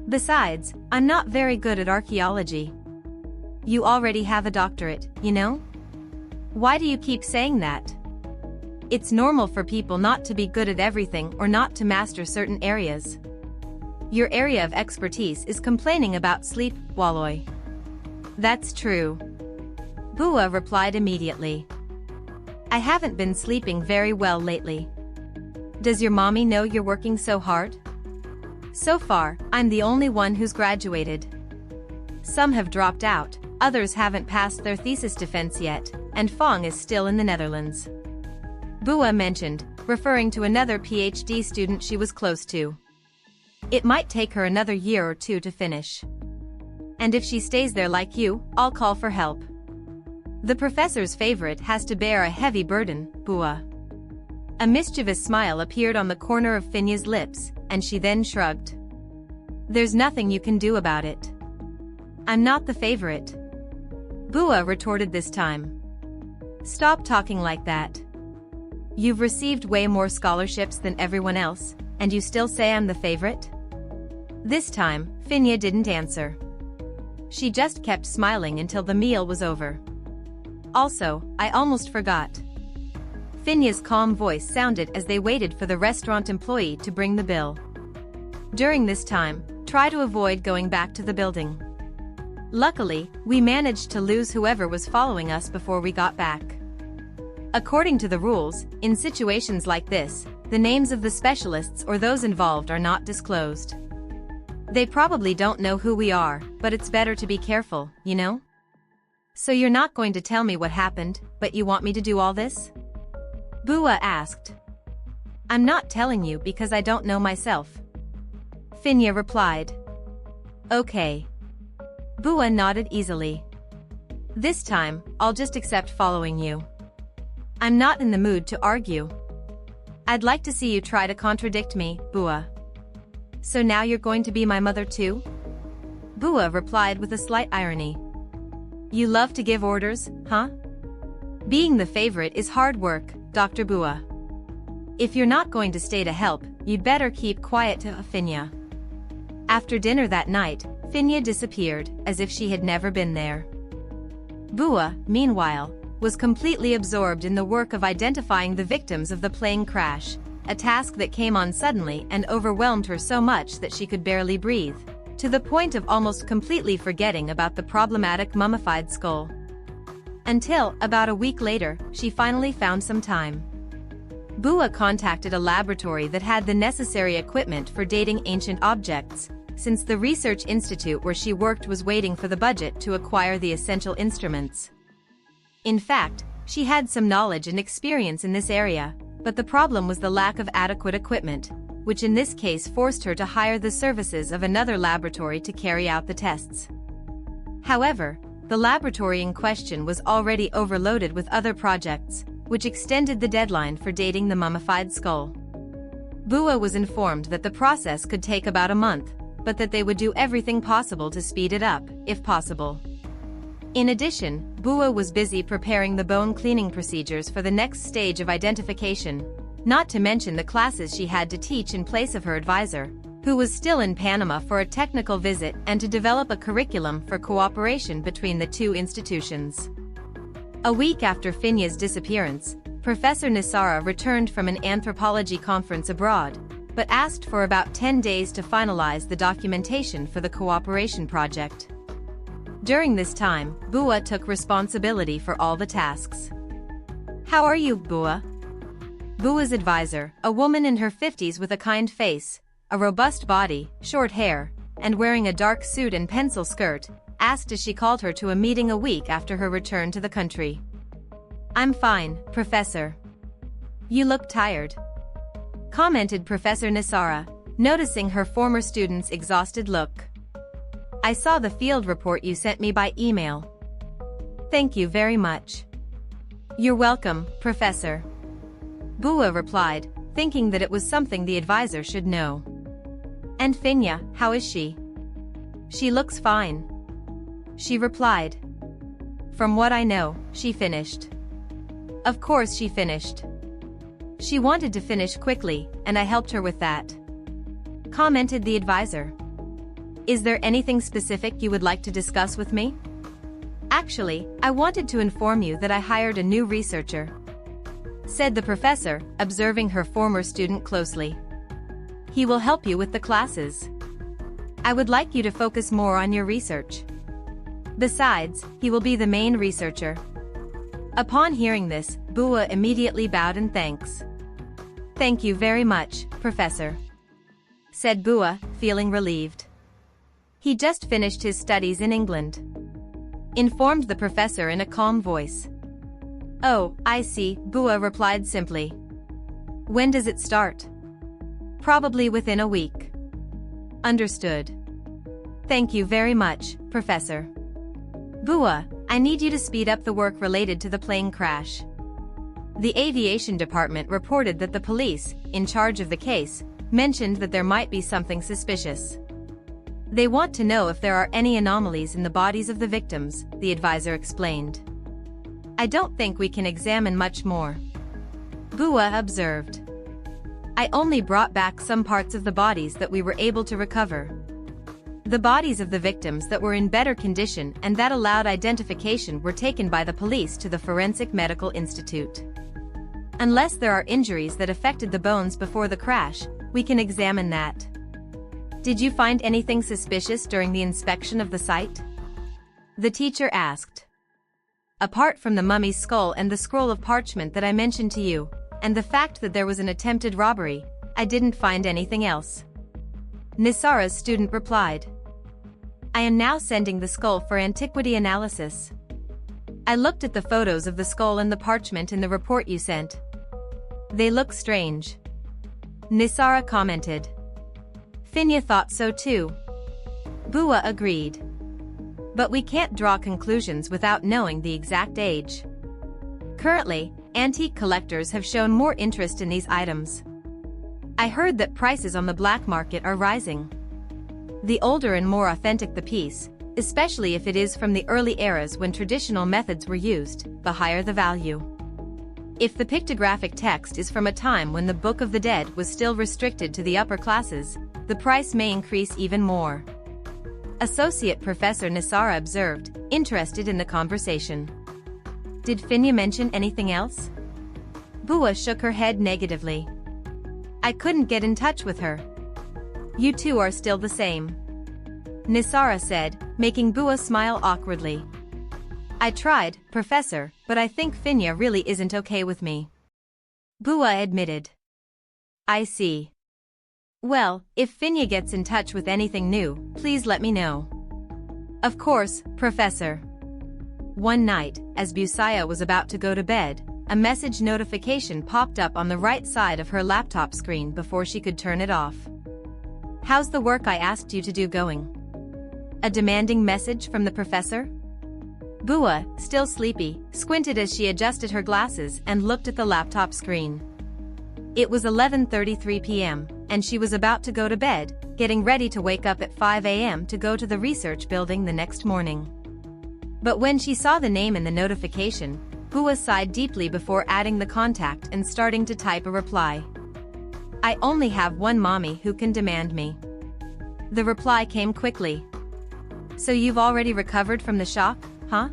Besides, I'm not very good at archaeology. You already have a doctorate, you know? Why do you keep saying that? It's normal for people not to be good at everything or not to master certain areas. Your area of expertise is complaining about sleep, Walloy. That's true. Bua replied immediately. I haven't been sleeping very well lately. Does your mommy know you're working so hard? So far, I'm the only one who's graduated. Some have dropped out, others haven't passed their thesis defense yet, and Fong is still in the Netherlands. Bua mentioned, referring to another PhD student she was close to. It might take her another year or two to finish. And if she stays there like you, I'll call for help. The professor's favorite has to bear a heavy burden, Bua. A mischievous smile appeared on the corner of Phinya's lips, and she then shrugged. There's nothing you can do about it. I'm not the favorite. Bua retorted this time. Stop talking like that. You've received way more scholarships than everyone else, and you still say I'm the favorite? This time, Phinya didn't answer. She just kept smiling until the meal was over. Also, I almost forgot. Phinya's calm voice sounded as they waited for the restaurant employee to bring the bill. During this time, try to avoid going back to the building. Luckily, we managed to lose whoever was following us before we got back. According to the rules, in situations like this, the names of the specialists or those involved are not disclosed. They probably don't know who we are, but it's better to be careful, you know? So you're not going to tell me what happened, but you want me to do all this? Bua asked. I'm not telling you because I don't know myself. Phinya replied. Okay. Bua nodded easily. This time, I'll just accept following you. I'm not in the mood to argue. I'd like to see you try to contradict me, Bua. So now you're going to be my mother too? Bua replied with a slight irony. You love to give orders, huh? Being the favorite is hard work, Dr. Bua. If you're not going to stay to help, you'd better keep quiet to Phinya. After dinner that night, Phinya disappeared, as if she had never been there. Bua, meanwhile, was completely absorbed in the work of identifying the victims of the plane crash, a task that came on suddenly and overwhelmed her so much that she could barely breathe, to the point of almost completely forgetting about the problematic mummified skull. Until, about a week later, she finally found some time. Bua contacted a laboratory that had the necessary equipment for dating ancient objects, since the research institute where she worked was waiting for the budget to acquire the essential instruments. In fact, she had some knowledge and experience in this area, but the problem was the lack of adequate equipment, which in this case forced her to hire the services of another laboratory to carry out the tests. However, the laboratory in question was already overloaded with other projects, which extended the deadline for dating the mummified skull. Bua was informed that the process could take about a month, but that they would do everything possible to speed it up, if possible. In addition, Bua was busy preparing the bone cleaning procedures for the next stage of identification, not to mention the classes she had to teach in place of her advisor, who was still in Panama for a technical visit, and to develop a curriculum for cooperation between the two institutions. A week after Phinya's disappearance, Professor Nisara returned from an anthropology conference abroad, but asked for about 10 days to finalize the documentation for the cooperation project. During this time, Bua took responsibility for all the tasks. How are you, Bua? Bua's advisor, a woman in her 50s with a kind face, a robust body, short hair, and wearing a dark suit and pencil skirt, asked as she called her to a meeting a week after her return to the country. I'm fine, Professor. You look tired, commented Professor Nisara, noticing her former student's exhausted look. I saw the field report you sent me by email. Thank you very much. You're welcome, Professor. Bua replied, thinking that it was something the advisor should know. And Phinya, how is she? She looks fine. She replied. From what I know, she finished. Of course she finished. She wanted to finish quickly, and I helped her with that, commented the advisor. Is there anything specific you would like to discuss with me? Actually, I wanted to inform you that I hired a new researcher, said the professor, observing her former student closely. He will help you with the classes. I would like you to focus more on your research. Besides, he will be the main researcher." Upon hearing this, Bua immediately bowed in thanks. "Thank you very much, Professor," said Bua, feeling relieved. He just finished his studies in England, informed the professor in a calm voice. "Oh, I see," Bua replied simply. "When does it start?" "Probably within a week." "Understood. Thank you very much, Professor." "Bua, I need you to speed up the work related to the plane crash." The aviation department reported that the police, in charge of the case, mentioned that there might be something suspicious. "They want to know if there are any anomalies in the bodies of the victims," the advisor explained. "I don't think we can examine much more," Bua observed. "I only brought back some parts of the bodies that we were able to recover. The bodies of the victims that were in better condition and that allowed identification were taken by the police to the Forensic Medical Institute. Unless there are injuries that affected the bones before the crash, we can examine that." "Did you find anything suspicious during the inspection of the site?" the teacher asked. "Apart from the mummy's skull and the scroll of parchment that I mentioned to you, and the fact that there was an attempted robbery, I didn't find anything else," Nisara's student replied. "I am now sending the skull for antiquity analysis. I looked at the photos of the skull and the parchment in the report you sent. They look strange," Nisara commented. Phinya thought so too. Bua agreed. "But we can't draw conclusions without knowing the exact age. Currently, antique collectors have shown more interest in these items. I heard that prices on the black market are rising. The older and more authentic the piece, especially if it is from the early eras when traditional methods were used, the higher the value. If the pictographic text is from a time when the Book of the Dead was still restricted to the upper classes, the price may increase even more," Associate Professor Nisara observed, interested in the conversation. "Did Phinya mention anything else?" Bua shook her head negatively. "I couldn't get in touch with her." "You two are still the same," Nisara said, making Bua smile awkwardly. "I tried, Professor, but I think Phinya really isn't okay with me," Bua admitted. "I see. Well, if Phinya gets in touch with anything new, please let me know." "Of course, Professor." One night, as Buasaya was about to go to bed, a message notification popped up on the right side of her laptop screen before she could turn it off. "How's the work I asked you to do going?" A demanding message from the professor? Bua, still sleepy, squinted as she adjusted her glasses and looked at the laptop screen. It was 11:33 p.m., and she was about to go to bed, getting ready to wake up at 5 a.m. to go to the research building the next morning. But when she saw the name in the notification, Bua sighed deeply before adding the contact and starting to type a reply. "I only have one mommy who can demand me." The reply came quickly. "So you've already recovered from the shock, huh?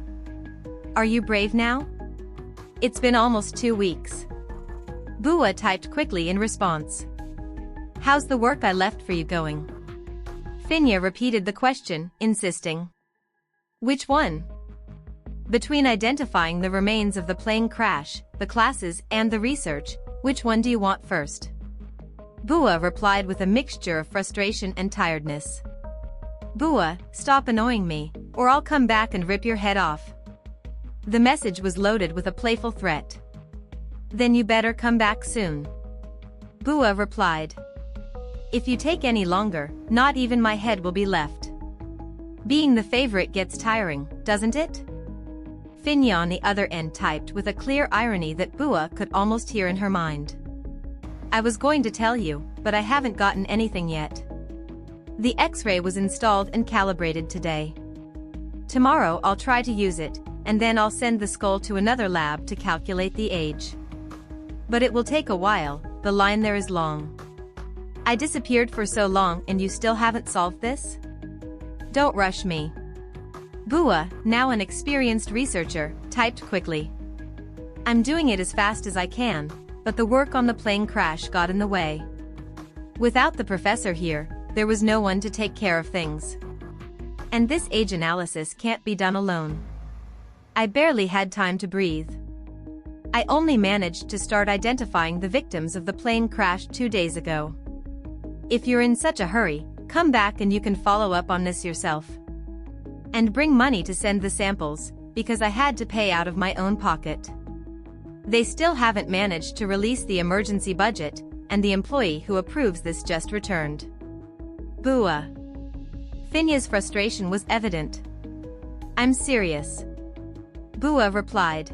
Are you brave now? It's been almost 2 weeks." Bua typed quickly in response. "How's the work I left for you going?" Phinya repeated the question, insisting. "Which one?" "Between identifying the remains of the plane crash, the classes, and the research, which one do you want first?" Bua replied with a mixture of frustration and tiredness. "Bua, stop annoying me, or I'll come back and rip your head off." The message was loaded with a playful threat. "Then you better come back soon," Bua replied. "If you take any longer, not even my head will be left." Being the favorite gets tiring, doesn't it? Phinya on the other end typed with a clear irony that Bua could almost hear in her mind. "I was going to tell you, but I haven't gotten anything yet. The X-ray was installed and calibrated today. Tomorrow I'll try to use it, and then I'll send the skull to another lab to calculate the age. But it will take a while, the line there is long. I disappeared for so long and you still haven't solved this? Don't rush me." Bua, now an experienced researcher, typed quickly. "I'm doing it as fast as I can, but the work on the plane crash got in the way. Without the professor here, there was no one to take care of things. And this age analysis can't be done alone. I barely had time to breathe. I only managed to start identifying the victims of the plane crash 2 days ago. If you're in such a hurry, come back and you can follow up on this yourself. And bring money to send the samples, because I had to pay out of my own pocket. They still haven't managed to release the emergency budget, and the employee who approves this just returned. Bua. Phinya's frustration was evident. I'm serious. Bua replied.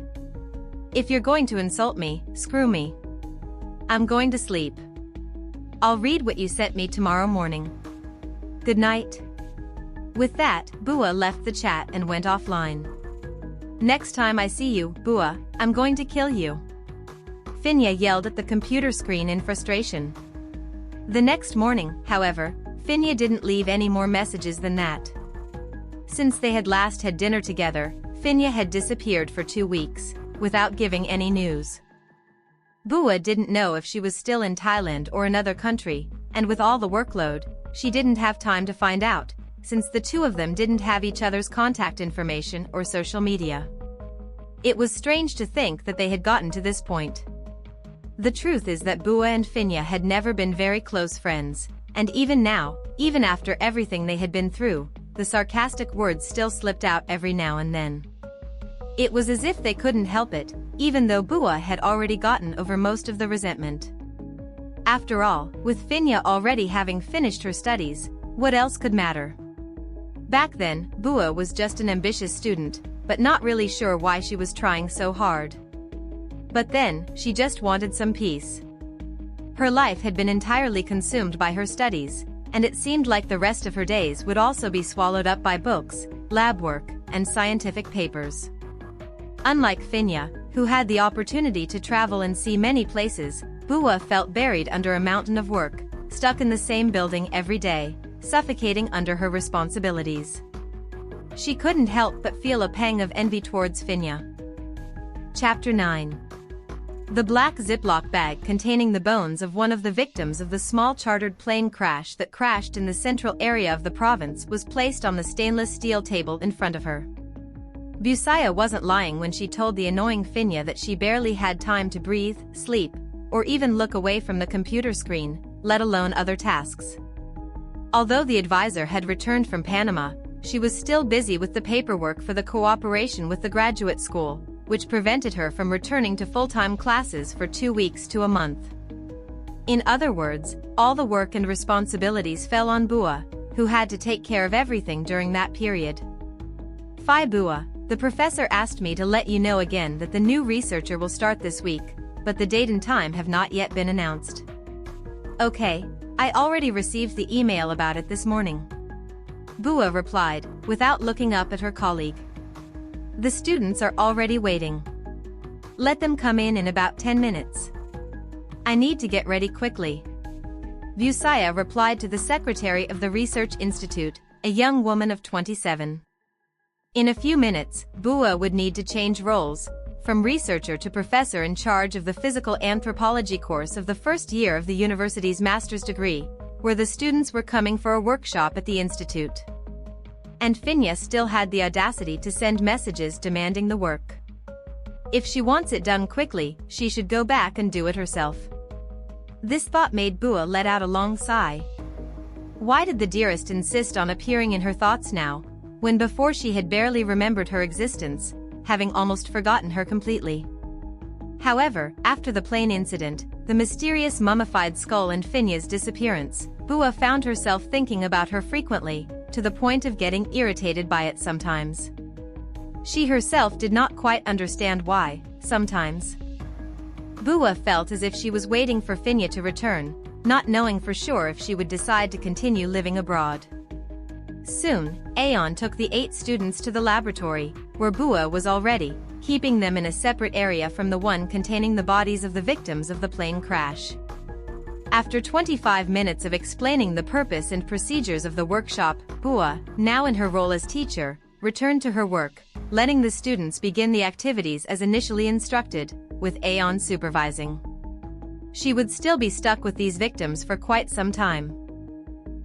If you're going to insult me, screw me. I'm going to sleep. I'll read what you sent me tomorrow morning. Good night. With that, Bua left the chat and went offline. Next time I see you, Bua, I'm going to kill you. Phinya yelled at the computer screen in frustration. The next morning, however, Phinya didn't leave any more messages than that. Since they had last had dinner together, Phinya had disappeared for 2 weeks, without giving any news. Bua didn't know if she was still in Thailand or another country, and with all the workload, she didn't have time to find out, since the two of them didn't have each other's contact information or social media. It was strange to think that they had gotten to this point. The truth is that Bua and Phinya had never been very close friends, and even now, even after everything they had been through, the sarcastic words still slipped out every now and then. It was as if they couldn't help it, even though Bua had already gotten over most of the resentment. After all, with Phinya already having finished her studies, what else could matter? Back then, Bua was just an ambitious student, but not really sure why she was trying so hard. But then, she just wanted some peace. Her life had been entirely consumed by her studies, and it seemed like the rest of her days would also be swallowed up by books, lab work, and scientific papers. Unlike Phinya, who had the opportunity to travel and see many places, Bua felt buried under a mountain of work, stuck in the same building every day, suffocating under her responsibilities. She couldn't help but feel a pang of envy towards Phinya. Chapter 9. The black Ziploc bag containing the bones of one of the victims of the small chartered plane crash that crashed in the central area of the province was placed on the stainless steel table in front of her. Buasaya wasn't lying when she told the annoying Phinya that she barely had time to breathe, sleep, or even look away from the computer screen, let alone other tasks. Although the advisor had returned from Panama, she was still busy with the paperwork for the cooperation with the graduate school, which prevented her from returning to full-time classes for 2 weeks to a month. In other words, all the work and responsibilities fell on Bua, who had to take care of everything during that period. Phi Bua, the professor asked me to let you know again that the new researcher will start this week, but the date and time have not yet been announced. Okay, I already received the email about it this morning. Bua replied, without looking up at her colleague. The students are already waiting. Let them come in about 10 minutes. I need to get ready quickly. Buasaya replied to the secretary of the Research Institute, a young woman of 27. In a few minutes, Bua would need to change roles, from researcher to professor in charge of the Physical Anthropology course of the first year of the university's master's degree, where the students were coming for a workshop at the institute. And Phinya still had the audacity to send messages demanding the work. If she wants it done quickly, she should go back and do it herself. This thought made Bua let out a long sigh. Why did the dearest insist on appearing in her thoughts now, when before she had barely remembered her existence, having almost forgotten her completely? However, after the plane incident, the mysterious mummified skull and Phinya's disappearance, Bua found herself thinking about her frequently, to the point of getting irritated by it sometimes. She herself did not quite understand why, sometimes. Bua felt as if she was waiting for Phinya to return, not knowing for sure if she would decide to continue living abroad. Soon, Aeon took the 8 students to the laboratory, where Bua was already, keeping them in a separate area from the one containing the bodies of the victims of the plane crash. After 25 minutes of explaining the purpose and procedures of the workshop, Bua, now in her role as teacher, returned to her work, letting the students begin the activities as initially instructed, with Aeon supervising. She would still be stuck with these victims for quite some time.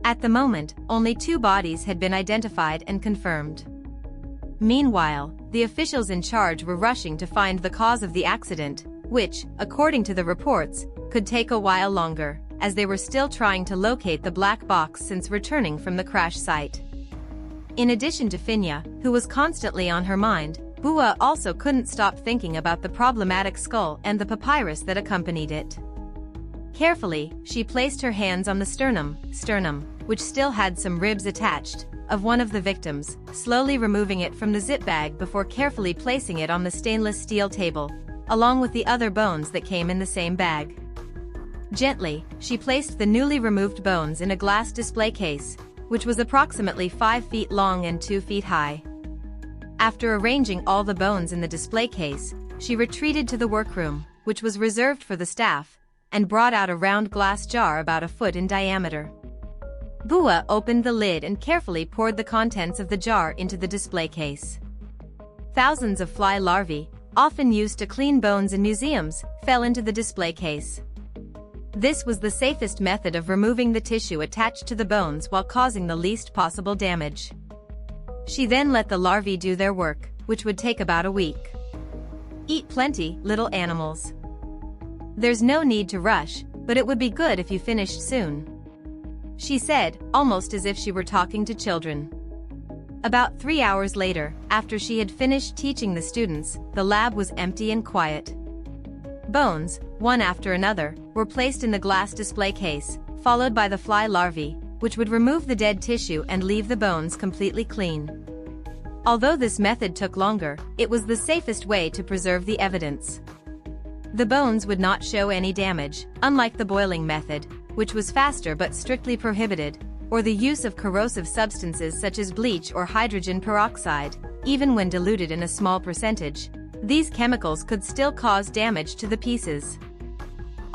At the moment, only 2 bodies had been identified and confirmed. Meanwhile, the officials in charge were rushing to find the cause of the accident, which, according to the reports, could take a while longer, as they were still trying to locate the black box since returning from the crash site. In addition to Phinya, who was constantly on her mind, Bua also couldn't stop thinking about the problematic skull and the papyrus that accompanied it. Carefully, she placed her hands on the sternum, which still had some ribs attached, of one of the victims, slowly removing it from the zip bag before carefully placing it on the stainless steel table, along with the other bones that came in the same bag. Gently, she placed the newly removed bones in a glass display case, which was approximately 5 feet long and 2 feet high. After arranging all the bones in the display case, she retreated to the workroom, which was reserved for the staff, and brought out a round glass jar about a foot in diameter. Bua opened the lid and carefully poured the contents of the jar into the display case. Thousands of fly larvae, often used to clean bones in museums, fell into the display case. This was the safest method of removing the tissue attached to the bones while causing the least possible damage. She then let the larvae do their work, which would take about a week. Eat plenty, little animals. There's no need to rush, but it would be good if you finished soon, she said, almost as if she were talking to children. About 3 hours later, after she had finished teaching the students, the lab was empty and quiet. Bones, one after another, were placed in the glass display case, followed by the fly larvae, which would remove the dead tissue and leave the bones completely clean. Although this method took longer, it was the safest way to preserve the evidence. The bones would not show any damage, unlike the boiling method, which was faster but strictly prohibited, or the use of corrosive substances such as bleach or hydrogen peroxide. Even when diluted in a small percentage, these chemicals could still cause damage to the pieces.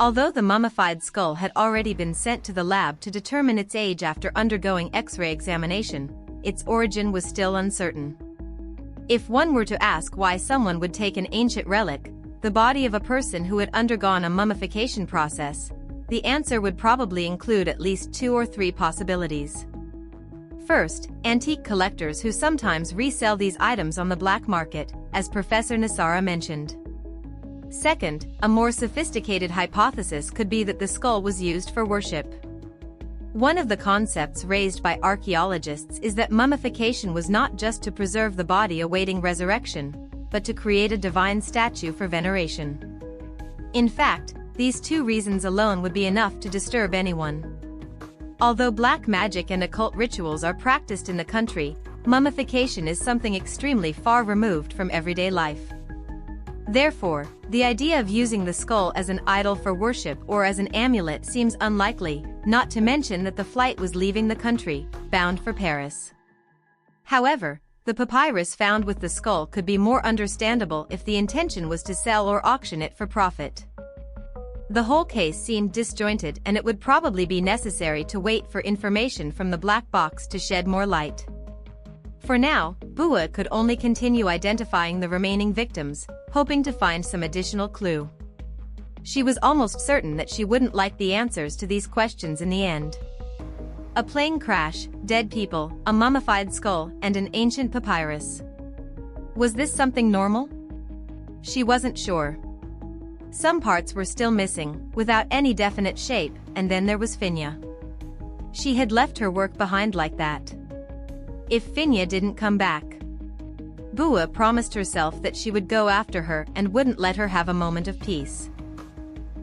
Although the mummified skull had already been sent to the lab to determine its age after undergoing X-ray examination, its origin was still uncertain. If one were to ask why someone would take an ancient relic, the body of a person who had undergone a mummification process, the answer would probably include at least 2 or 3 possibilities. First, antique collectors who sometimes resell these items on the black market, as Professor Nasara mentioned. Second, a more sophisticated hypothesis could be that the skull was used for worship. One of the concepts raised by archaeologists is that mummification was not just to preserve the body awaiting resurrection, but to create a divine statue for veneration. In fact, these 2 reasons alone would be enough to disturb anyone. Although black magic and occult rituals are practiced in the country, mummification is something extremely far removed from everyday life. Therefore, the idea of using the skull as an idol for worship or as an amulet seems unlikely, not to mention that the flight was leaving the country, bound for Paris. However, the papyrus found with the skull could be more understandable if the intention was to sell or auction it for profit. The whole case seemed disjointed, and it would probably be necessary to wait for information from the black box to shed more light. For now, Bua could only continue identifying the remaining victims, hoping to find some additional clue. She was almost certain that she wouldn't like the answers to these questions in the end. A plane crash, dead people, a mummified skull, and an ancient papyrus. Was this something normal? She wasn't sure. Some parts were still missing, without any definite shape, and then there was Phinya. She had left her work behind like that. If Phinya didn't come back, Bua promised herself that she would go after her and wouldn't let her have a moment of peace.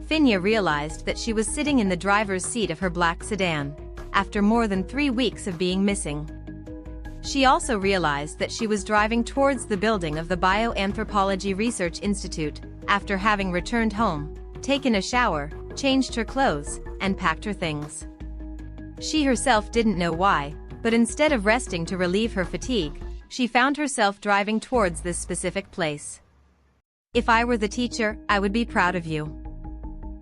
Phinya realized that she was sitting in the driver's seat of her black sedan, after more than 3 weeks of being missing. She also realized that she was driving towards the building of the Bioanthropology Research Institute, after having returned home, taken a shower, changed her clothes, and packed her things. She herself didn't know why, but instead of resting to relieve her fatigue, she found herself driving towards this specific place. "If I were the teacher, I would be proud of you."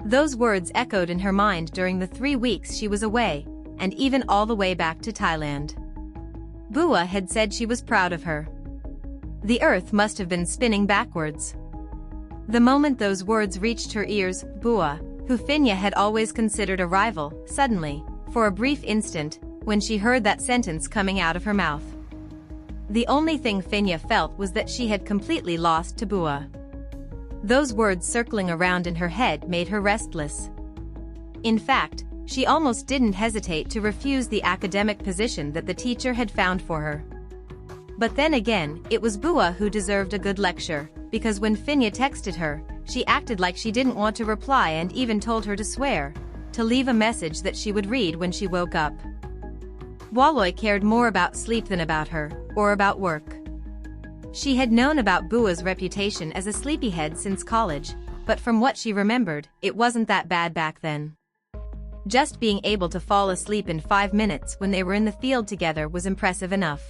Those words echoed in her mind during the 3 weeks she was away, and even all the way back to Thailand. Bua had said she was proud of her. The earth must have been spinning backwards. The moment those words reached her ears, Bua, who Phinya had always considered a rival, suddenly, for a brief instant, when she heard that sentence coming out of her mouth. The only thing Phinya felt was that she had completely lost to Bua. Those words circling around in her head made her restless. In fact, she almost didn't hesitate to refuse the academic position that the teacher had found for her. But then again, it was Bua who deserved a good lecture, because when Phinya texted her, she acted like she didn't want to reply and even told her to swear, to leave a message that she would read when she woke up. Buasaya cared more about sleep than about her, or about work. She had known about Bua's reputation as a sleepyhead since college, but from what she remembered, it wasn't that bad back then. Just being able to fall asleep in 5 minutes when they were in the field together was impressive enough.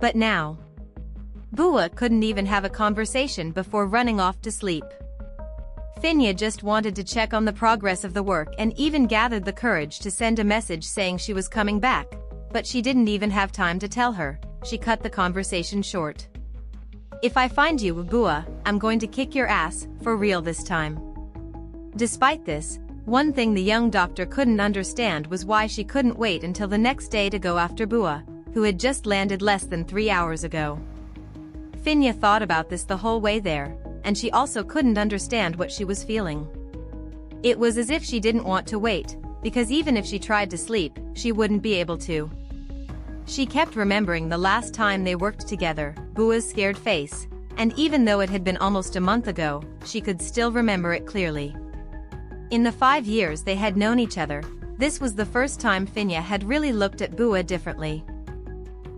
But now, Bua couldn't even have a conversation before running off to sleep. Phinya just wanted to check on the progress of the work and even gathered the courage to send a message saying she was coming back, but she didn't even have time to tell her. She cut the conversation short. "If I find you, Bua, I'm going to kick your ass, for real this time." Despite this, one thing the young doctor couldn't understand was why she couldn't wait until the next day to go after Bua, who had just landed less than 3 hours ago. Phinya thought about this the whole way there, and she also couldn't understand what she was feeling. It was as if she didn't want to wait, because even if she tried to sleep, she wouldn't be able to. She kept remembering the last time they worked together, Bua's scared face, and even though it had been almost a month ago, she could still remember it clearly. In the 5 years they had known each other, this was the first time Phinya had really looked at Bua differently.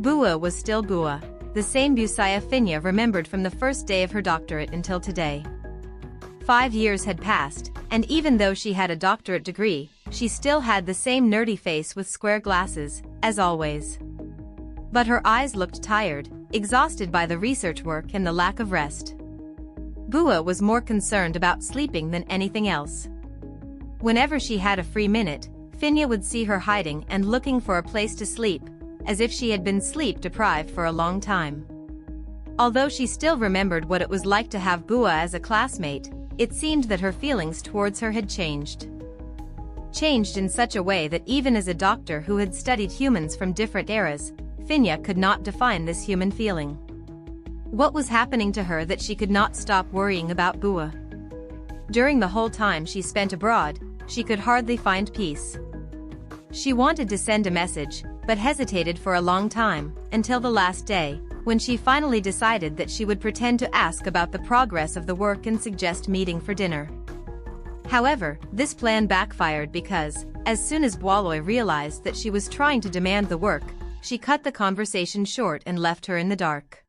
Bua was still Bua, the same Buasaya Phinya remembered from the first day of her doctorate until today. 5 years had passed, and even though she had a doctorate degree, she still had the same nerdy face with square glasses, as always. But her eyes looked tired, exhausted by the research work and the lack of rest. Bua was more concerned about sleeping than anything else. Whenever she had a free minute, Phinya would see her hiding and looking for a place to sleep, as if she had been sleep-deprived for a long time. Although she still remembered what it was like to have Bua as a classmate, it seemed that her feelings towards her had changed. Changed in such a way that even as a doctor who had studied humans from different eras, Phinya could not define this human feeling. What was happening to her that she could not stop worrying about Bua? During the whole time she spent abroad, she could hardly find peace. She wanted to send a message, but hesitated for a long time, until the last day, when she finally decided that she would pretend to ask about the progress of the work and suggest meeting for dinner. However, this plan backfired because, as soon as Buasaya realized that she was trying to demand the work, she cut the conversation short and left her in the dark.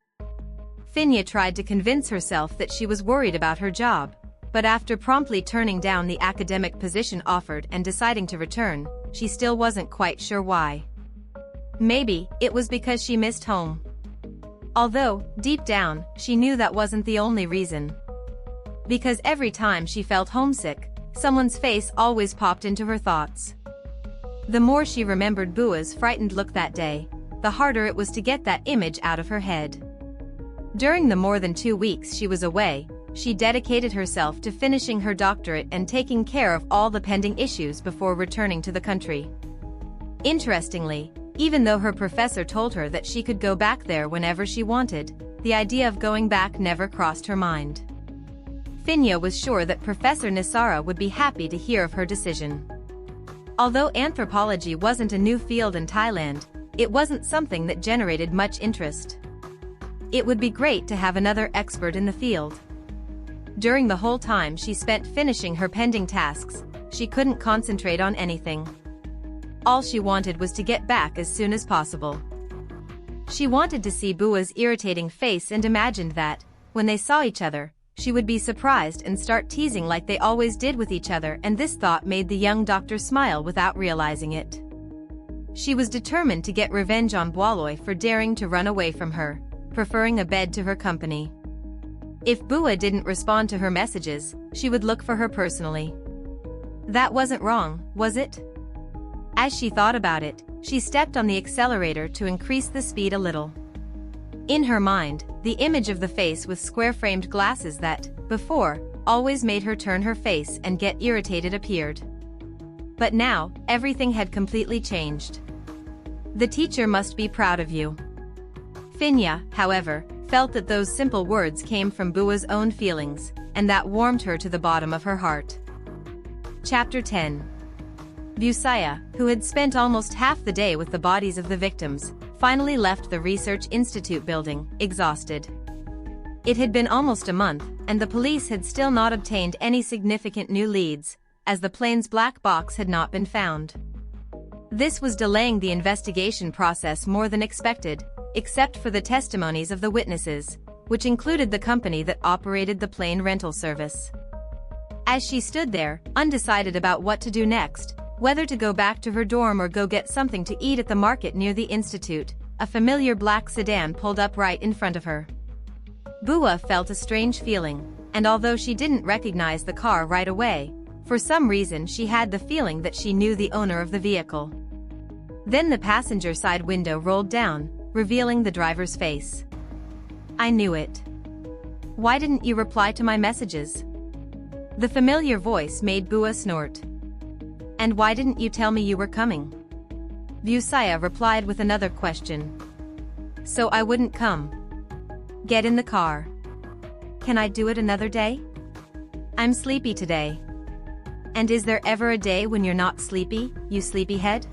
Phinya tried to convince herself that she was worried about her job, but after promptly turning down the academic position offered and deciding to return, she still wasn't quite sure why. Maybe it was because she missed home. Although, deep down, she knew that wasn't the only reason. Because every time she felt homesick, someone's face always popped into her thoughts. The more she remembered Bua's frightened look that day, the harder it was to get that image out of her head. During the more than 2 weeks she was away, she dedicated herself to finishing her doctorate and taking care of all the pending issues before returning to the country. Interestingly, even though her professor told her that she could go back there whenever she wanted, the idea of going back never crossed her mind. Phinya was sure that Professor Nisara would be happy to hear of her decision. Although anthropology wasn't a new field in Thailand, it wasn't something that generated much interest. It would be great to have another expert in the field. During the whole time she spent finishing her pending tasks, she couldn't concentrate on anything. All she wanted was to get back as soon as possible. She wanted to see Bua's irritating face and imagined that, when they saw each other, she would be surprised and start teasing like they always did with each other, and this thought made the young doctor smile without realizing it. She was determined to get revenge on Buasaya for daring to run away from her, preferring a bed to her company. If Bua didn't respond to her messages, she would look for her personally. That wasn't wrong, was it? As she thought about it, she stepped on the accelerator to increase the speed a little. In her mind, the image of the face with square-framed glasses that, before, always made her turn her face and get irritated appeared. But now, everything had completely changed. The teacher must be proud of you. Phinya, however, felt that those simple words came from Bua's own feelings, and that warmed her to the bottom of her heart. Chapter 10. Buasaya, who had spent almost half the day with the bodies of the victims, finally left the Research Institute building, exhausted. It had been almost a month, and the police had still not obtained any significant new leads, as the plane's black box had not been found. This was delaying the investigation process more than expected, except for the testimonies of the witnesses, which included the company that operated the plane rental service. As she stood there, undecided about what to do next, whether to go back to her dorm or go get something to eat at the market near the institute, a familiar black sedan pulled up right in front of her. Bua felt a strange feeling, and although she didn't recognize the car right away, for some reason she had the feeling that she knew the owner of the vehicle. Then the passenger side window rolled down, revealing the driver's face. "I knew it. Why didn't you reply to my messages?" The familiar voice made Bua snort. "And why didn't you tell me you were coming?" Buasaya replied with another question. "So I wouldn't come." "Get in the car." "Can I do it another day? I'm sleepy today." "And is there ever a day when you're not sleepy, you sleepyhead?"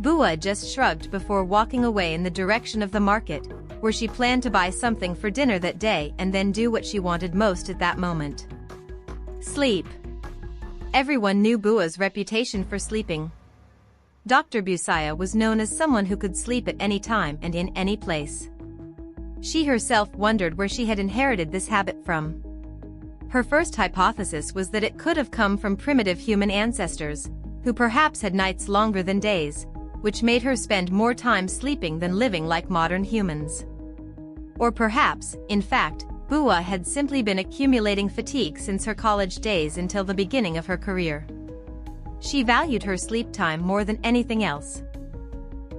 Bua just shrugged before walking away in the direction of the market, where she planned to buy something for dinner that day and then do what she wanted most at that moment. Sleep. Everyone knew Bua's reputation for sleeping. Dr. Buasaya was known as someone who could sleep at any time and in any place. She herself wondered where she had inherited this habit from. Her first hypothesis was that it could have come from primitive human ancestors, who perhaps had nights longer than days, which made her spend more time sleeping than living like modern humans. Or perhaps, in fact, Bua had simply been accumulating fatigue since her college days until the beginning of her career. She valued her sleep time more than anything else.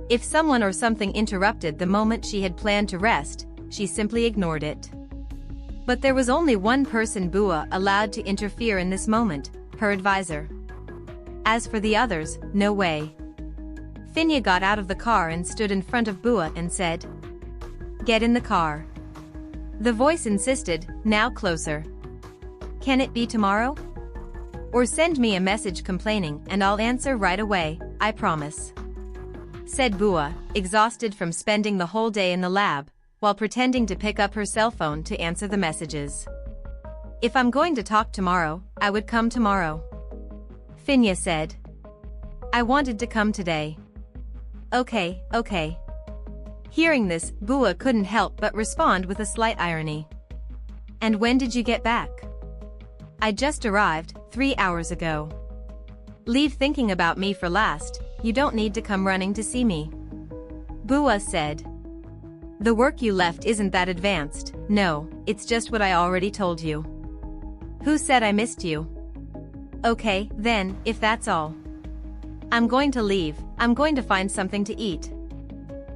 If someone or something interrupted the moment she had planned to rest, she simply ignored it. But there was only one person Bua allowed to interfere in this moment, her advisor. As for the others, no way. Phinya got out of the car and stood in front of Bua and said, "Get in the car." The voice insisted, now closer. "Can it be tomorrow? Or send me a message complaining and I'll answer right away, I promise," said Bua, exhausted from spending the whole day in the lab, while pretending to pick up her cell phone to answer the messages. "If I'm going to talk tomorrow, I would come tomorrow," Phinya said. "I wanted to come today." Okay. Hearing this, Bua couldn't help but respond with a slight irony. "And when did you get back?" "I just arrived, 3 hours ago." "Leave thinking about me for last, you don't need to come running to see me," Bua said. "The work you left isn't that advanced, no, it's just what I already told you." "Who said I missed you?" "Okay, then, if that's all. I'm going to leave, I'm going to find something to eat."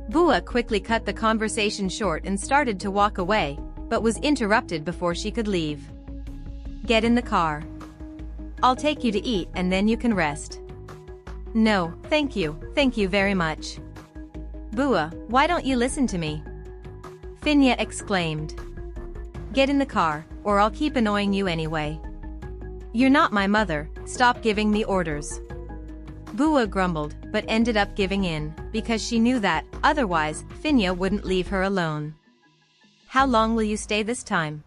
Bua quickly cut the conversation short and started to walk away, but was interrupted before she could leave. "Get in the car. I'll take you to eat and then you can rest." "No, thank you very much." "Bua, why don't you listen to me?" Phinya exclaimed. "Get in the car, or I'll keep annoying you anyway." "You're not my mother, stop giving me orders." Bua grumbled, but ended up giving in, because she knew that, otherwise, Phinya wouldn't leave her alone. "How long will you stay this time?"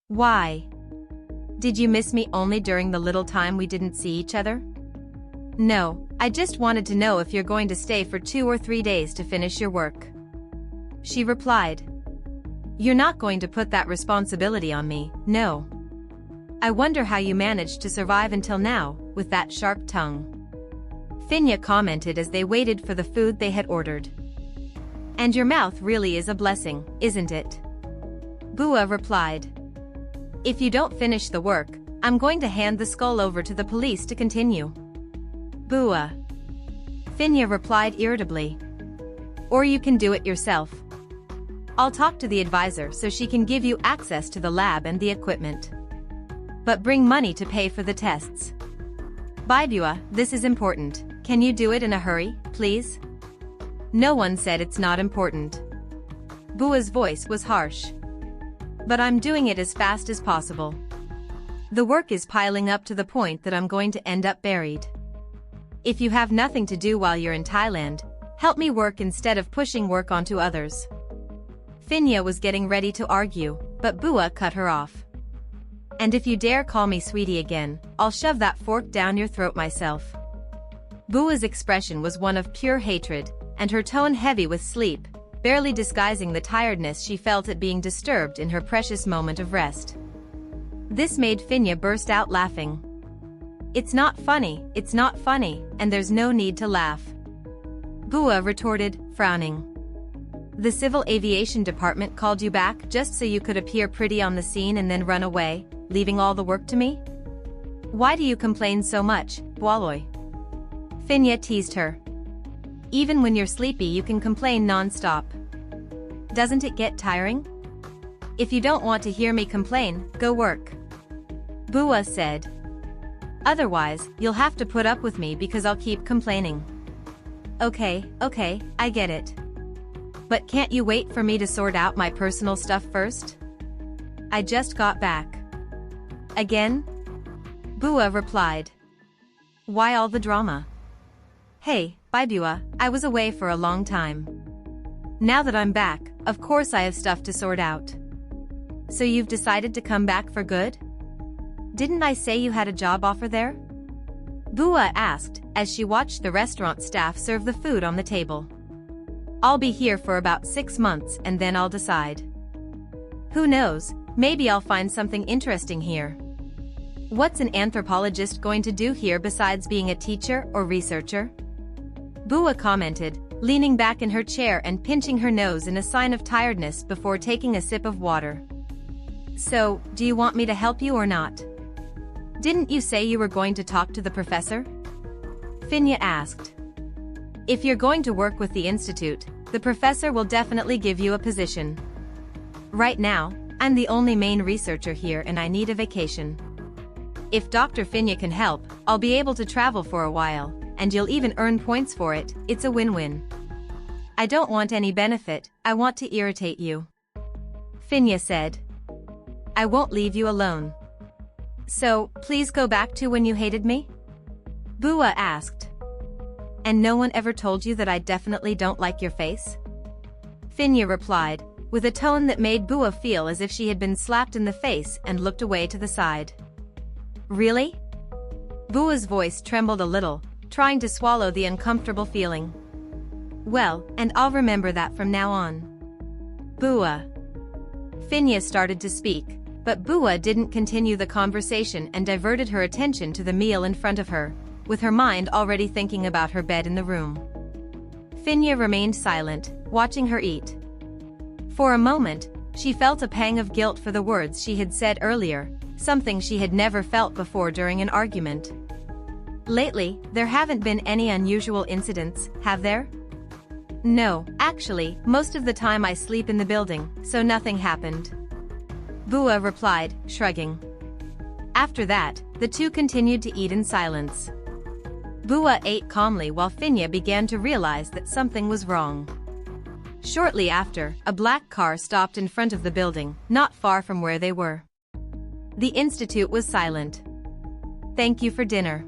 "Why? Did you miss me only during the little time we didn't see each other?" "No, I just wanted to know if you're going to stay for 2 or 3 days to finish your work," she replied. "You're not going to put that responsibility on me, no. I wonder how you managed to survive until now, with that sharp tongue," Phinya commented as they waited for the food they had ordered. "And your mouth really is a blessing, isn't it?" Bua replied. "If you don't finish the work, I'm going to hand the skull over to the police to continue." "Bua," Phinya replied irritably. "Or you can do it yourself. I'll talk to the advisor so she can give you access to the lab and the equipment. But bring money to pay for the tests." "Bye Bua, this is important. Can you do it in a hurry, please?" No one said it's not important. Bua's voice was harsh. But I'm doing it as fast as possible. The work is piling up to the point that I'm going to end up buried. If you have nothing to do while you're in Thailand, help me work instead of pushing work onto others. Phinya was getting ready to argue, but Bua cut her off. And if you dare call me sweetie again, I'll shove that fork down your throat myself. Bua's expression was one of pure hatred, and her tone heavy with sleep, barely disguising the tiredness she felt at being disturbed in her precious moment of rest. This made Phinya burst out laughing. It's not funny, and there's no need to laugh. Bua retorted, frowning. The Civil Aviation Department called you back just so you could appear pretty on the scene and then run away, leaving all the work to me? Why do you complain so much, Bualoy? Phinya teased her. Even when you're sleepy you can complain non-stop. Doesn't it get tiring? If you don't want to hear me complain, go work. Bua said. Otherwise, you'll have to put up with me because I'll keep complaining. Okay, I get it. But can't you wait for me to sort out my personal stuff first? I just got back. Again? Bua replied. Why all the drama? Hey, bye Bua, I was away for a long time. Now that I'm back, of course I have stuff to sort out. So you've decided to come back for good? Didn't I say you had a job offer there? Bua asked, as she watched the restaurant staff serve the food on the table. I'll be here for about 6 months and then I'll decide. Who knows, maybe I'll find something interesting here. What's an anthropologist going to do here besides being a teacher or researcher? Bua commented, leaning back in her chair and pinching her nose in a sign of tiredness before taking a sip of water. So, do you want me to help you or not? Didn't you say you were going to talk to the professor? Phinya asked. If you're going to work with the institute, the professor will definitely give you a position. Right now, I'm the only main researcher here and I need a vacation. If Dr. Phinya can help, I'll be able to travel for a while, and you'll even earn points for it. It's a win-win. I don't want any benefit, I want to irritate you. Phinya said. I won't leave you alone. So, please go back to when you hated me? Bua asked. And no one ever told you that I definitely don't like your face? Phinya replied, with a tone that made Bua feel as if she had been slapped in the face and looked away to the side. Really? Bua's voice trembled a little, trying to swallow the uncomfortable feeling. Well, and I'll remember that from now on. Bua. Phinya started to speak, but Bua didn't continue the conversation and diverted her attention to the meal in front of her, with her mind already thinking about her bed in the room. Phinya remained silent, watching her eat. For a moment, she felt a pang of guilt for the words she had said earlier, something she had never felt before during an argument. Lately, there haven't been any unusual incidents, have there? No, actually, most of the time I sleep in the building, so nothing happened. Bua replied, shrugging. After that, the two continued to eat in silence. Bua ate calmly while Phinya began to realize that something was wrong. Shortly after, a black car stopped in front of the building, not far from where they were. The institute was silent. Thank you for dinner.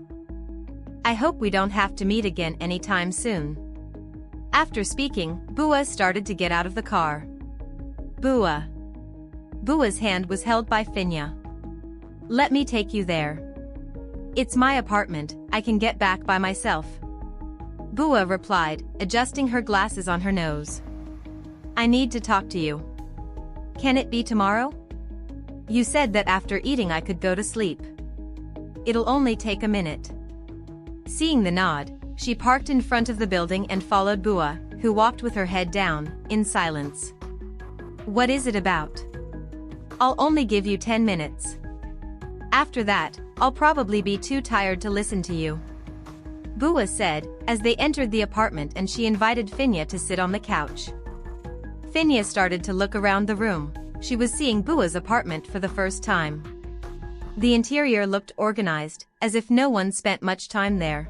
I hope we don't have to meet again anytime soon. After speaking, Bua started to get out of the car. Bua. Bua's hand was held by Phinya. Let me take you there. It's my apartment, I can get back by myself. Bua replied, adjusting her glasses on her nose. I need to talk to you. Can it be tomorrow? You said that after eating I could go to sleep. It'll only take a minute. Seeing the nod, she parked in front of the building and followed Bua, who walked with her head down, in silence. What is it about? I'll only give you 10 minutes. After that, I'll probably be too tired to listen to you. Bua said, as they entered the apartment and she invited Phinya to sit on the couch. Phinya started to look around the room. She was seeing Bua's apartment for the first time. The interior looked organized, as if no one spent much time there.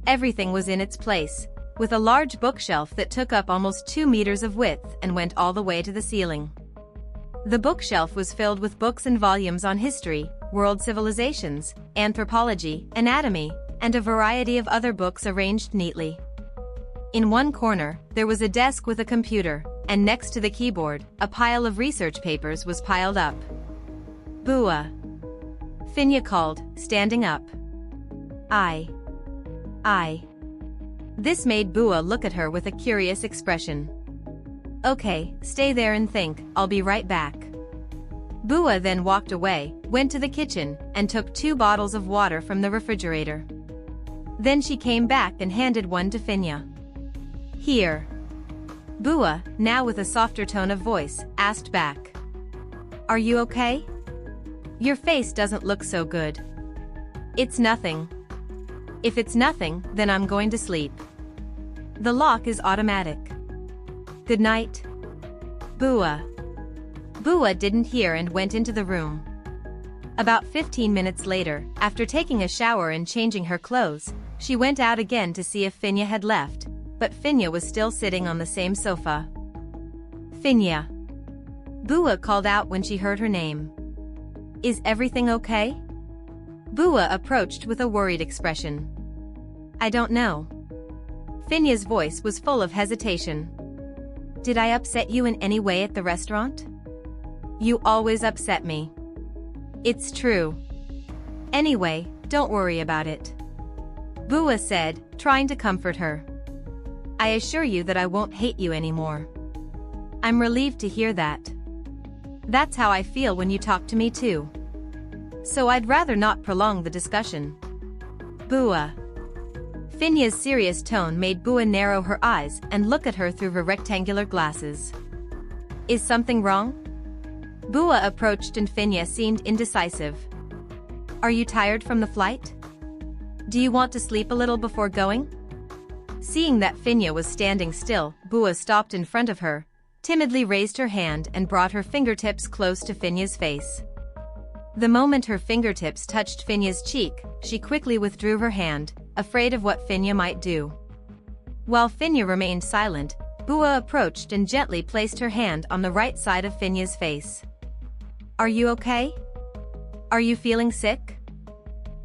Everything was in its place, with a large bookshelf that took up almost 2 meters of width and went all the way to the ceiling. The bookshelf was filled with books and volumes on history, world civilizations, anthropology, anatomy, and a variety of other books arranged neatly. In one corner, there was a desk with a computer, and next to the keyboard, a pile of research papers was piled up. "Bua," Phinya called, standing up. I. This made Bua look at her with a curious expression. "Okay, stay there and think, I'll be right back." Bua then walked away, went to the kitchen, and took 2 bottles of water from the refrigerator. Then she came back and handed one to Phinya. "Here." Bua, now with a softer tone of voice, asked back. "Are you okay? Your face doesn't look so good." "It's nothing." "If it's nothing, then I'm going to sleep. The lock is automatic. Good night." Bua. Bua didn't hear and went into the room. About 15 minutes later, after taking a shower and changing her clothes, she went out again to see if Phinya had left, but Phinya was still sitting on the same sofa. "Phinya." Bua called out when she heard her name. "Is everything okay?" Bua approached with a worried expression. "I don't know." Finya's voice was full of hesitation. "Did I upset you in any way at the restaurant?" "You always upset me." "It's true. Anyway, don't worry about it," Bua said, trying to comfort her. "I assure you that I won't hate you anymore." "I'm relieved to hear that. That's how I feel when you talk to me too. So I'd rather not prolong the discussion." Bua. Finya's serious tone made Bua narrow her eyes and look at her through her rectangular glasses. "Is something wrong?" Bua approached and Phinya seemed indecisive. "Are you tired from the flight? Do you want to sleep a little before going?" Seeing that Phinya was standing still, Bua stopped in front of her, timidly raised her hand and brought her fingertips close to Finya's face. The moment her fingertips touched Finya's cheek, she quickly withdrew her hand, afraid of what Phinya might do. While Phinya remained silent, Bua approached and gently placed her hand on the right side of Finya's face. "Are you okay? Are you feeling sick?"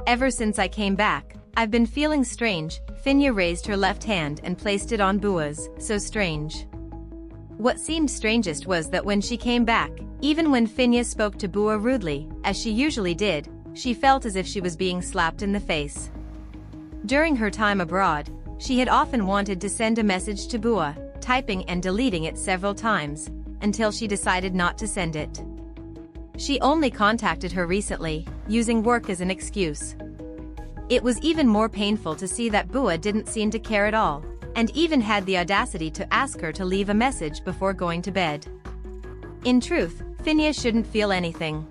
"Ever since I came back, I've been feeling strange." Phinya raised her left hand and placed it on Bua's. "So strange." What seemed strangest was that when she came back, even when Phinya spoke to Bua rudely, as she usually did, she felt as if she was being slapped in the face. During her time abroad, she had often wanted to send a message to Bua, typing and deleting it several times, until she decided not to send it. She only contacted her recently, using work as an excuse. It was even more painful to see that Bua didn't seem to care at all, and even had the audacity to ask her to leave a message before going to bed. In truth, Phinya shouldn't feel anything.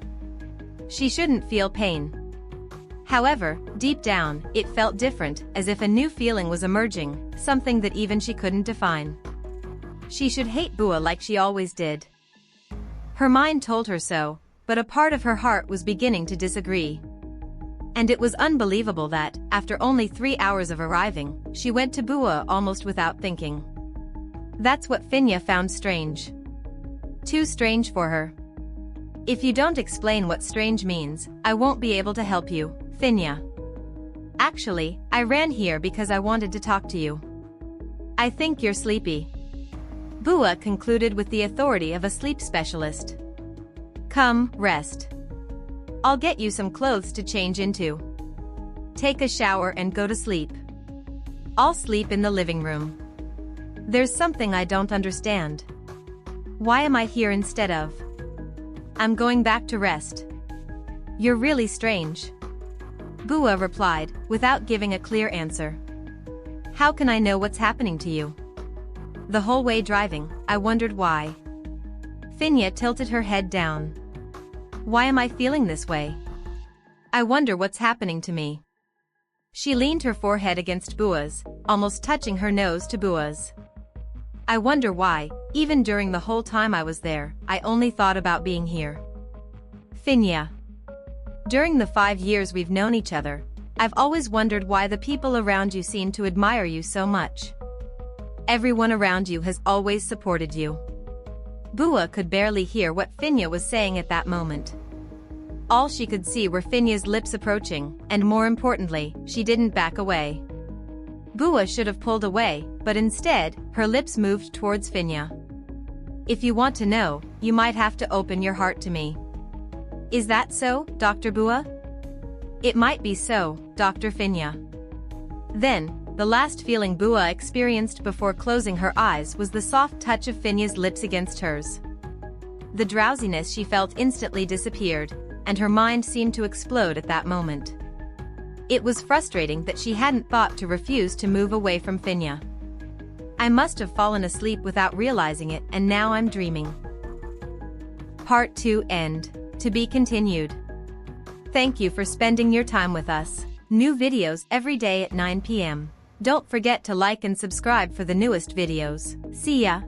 She shouldn't feel pain. However, deep down, it felt different, as if a new feeling was emerging, something that even she couldn't define. She should hate Bua like she always did. Her mind told her so, but a part of her heart was beginning to disagree. And it was unbelievable that, after only 3 hours of arriving, she went to Bua almost without thinking. That's what Phinya found strange. Too strange for her. "If you don't explain what strange means, I won't be able to help you, Phinya. Actually, I ran here because I wanted to talk to you. I think you're sleepy." Bua concluded with the authority of a sleep specialist. "Come, rest. I'll get you some clothes to change into. Take a shower and go to sleep. I'll sleep in the living room. There's something I don't understand. Why am I here instead of? I'm going back to rest." "You're really strange," Bua replied, without giving a clear answer. "How can I know what's happening to you?" The whole way driving, I wondered why. Phinya tilted her head down. "Why am I feeling this way? I wonder what's happening to me." She leaned her forehead against Bua's, almost touching her nose to Bua's. "I wonder why, even during the whole time I was there, I only thought about being here." Phinya. "During the 5 years we've known each other, I've always wondered why the people around you seem to admire you so much. Everyone around you has always supported you. Bua could barely hear what Phinya was saying at that moment. All she could see were Finya's lips approaching, and more importantly, she didn't back away. Bua should have pulled away, but instead, her lips moved towards Phinya. If you want to know, you might have to open your heart to me. Is that so, Dr. Bua? It might be so, Dr. Phinya. Then, the last feeling Bua experienced before closing her eyes was the soft touch of Finya's lips against hers. The drowsiness she felt instantly disappeared, and her mind seemed to explode at that moment. It was frustrating that she hadn't thought to refuse to move away from Phinya. I must have fallen asleep without realizing it, and now I'm dreaming. Part 2 end. To be continued. Thank you for spending your time with us. New videos every day at 9 p.m. Don't forget to like and subscribe for the newest videos. See ya!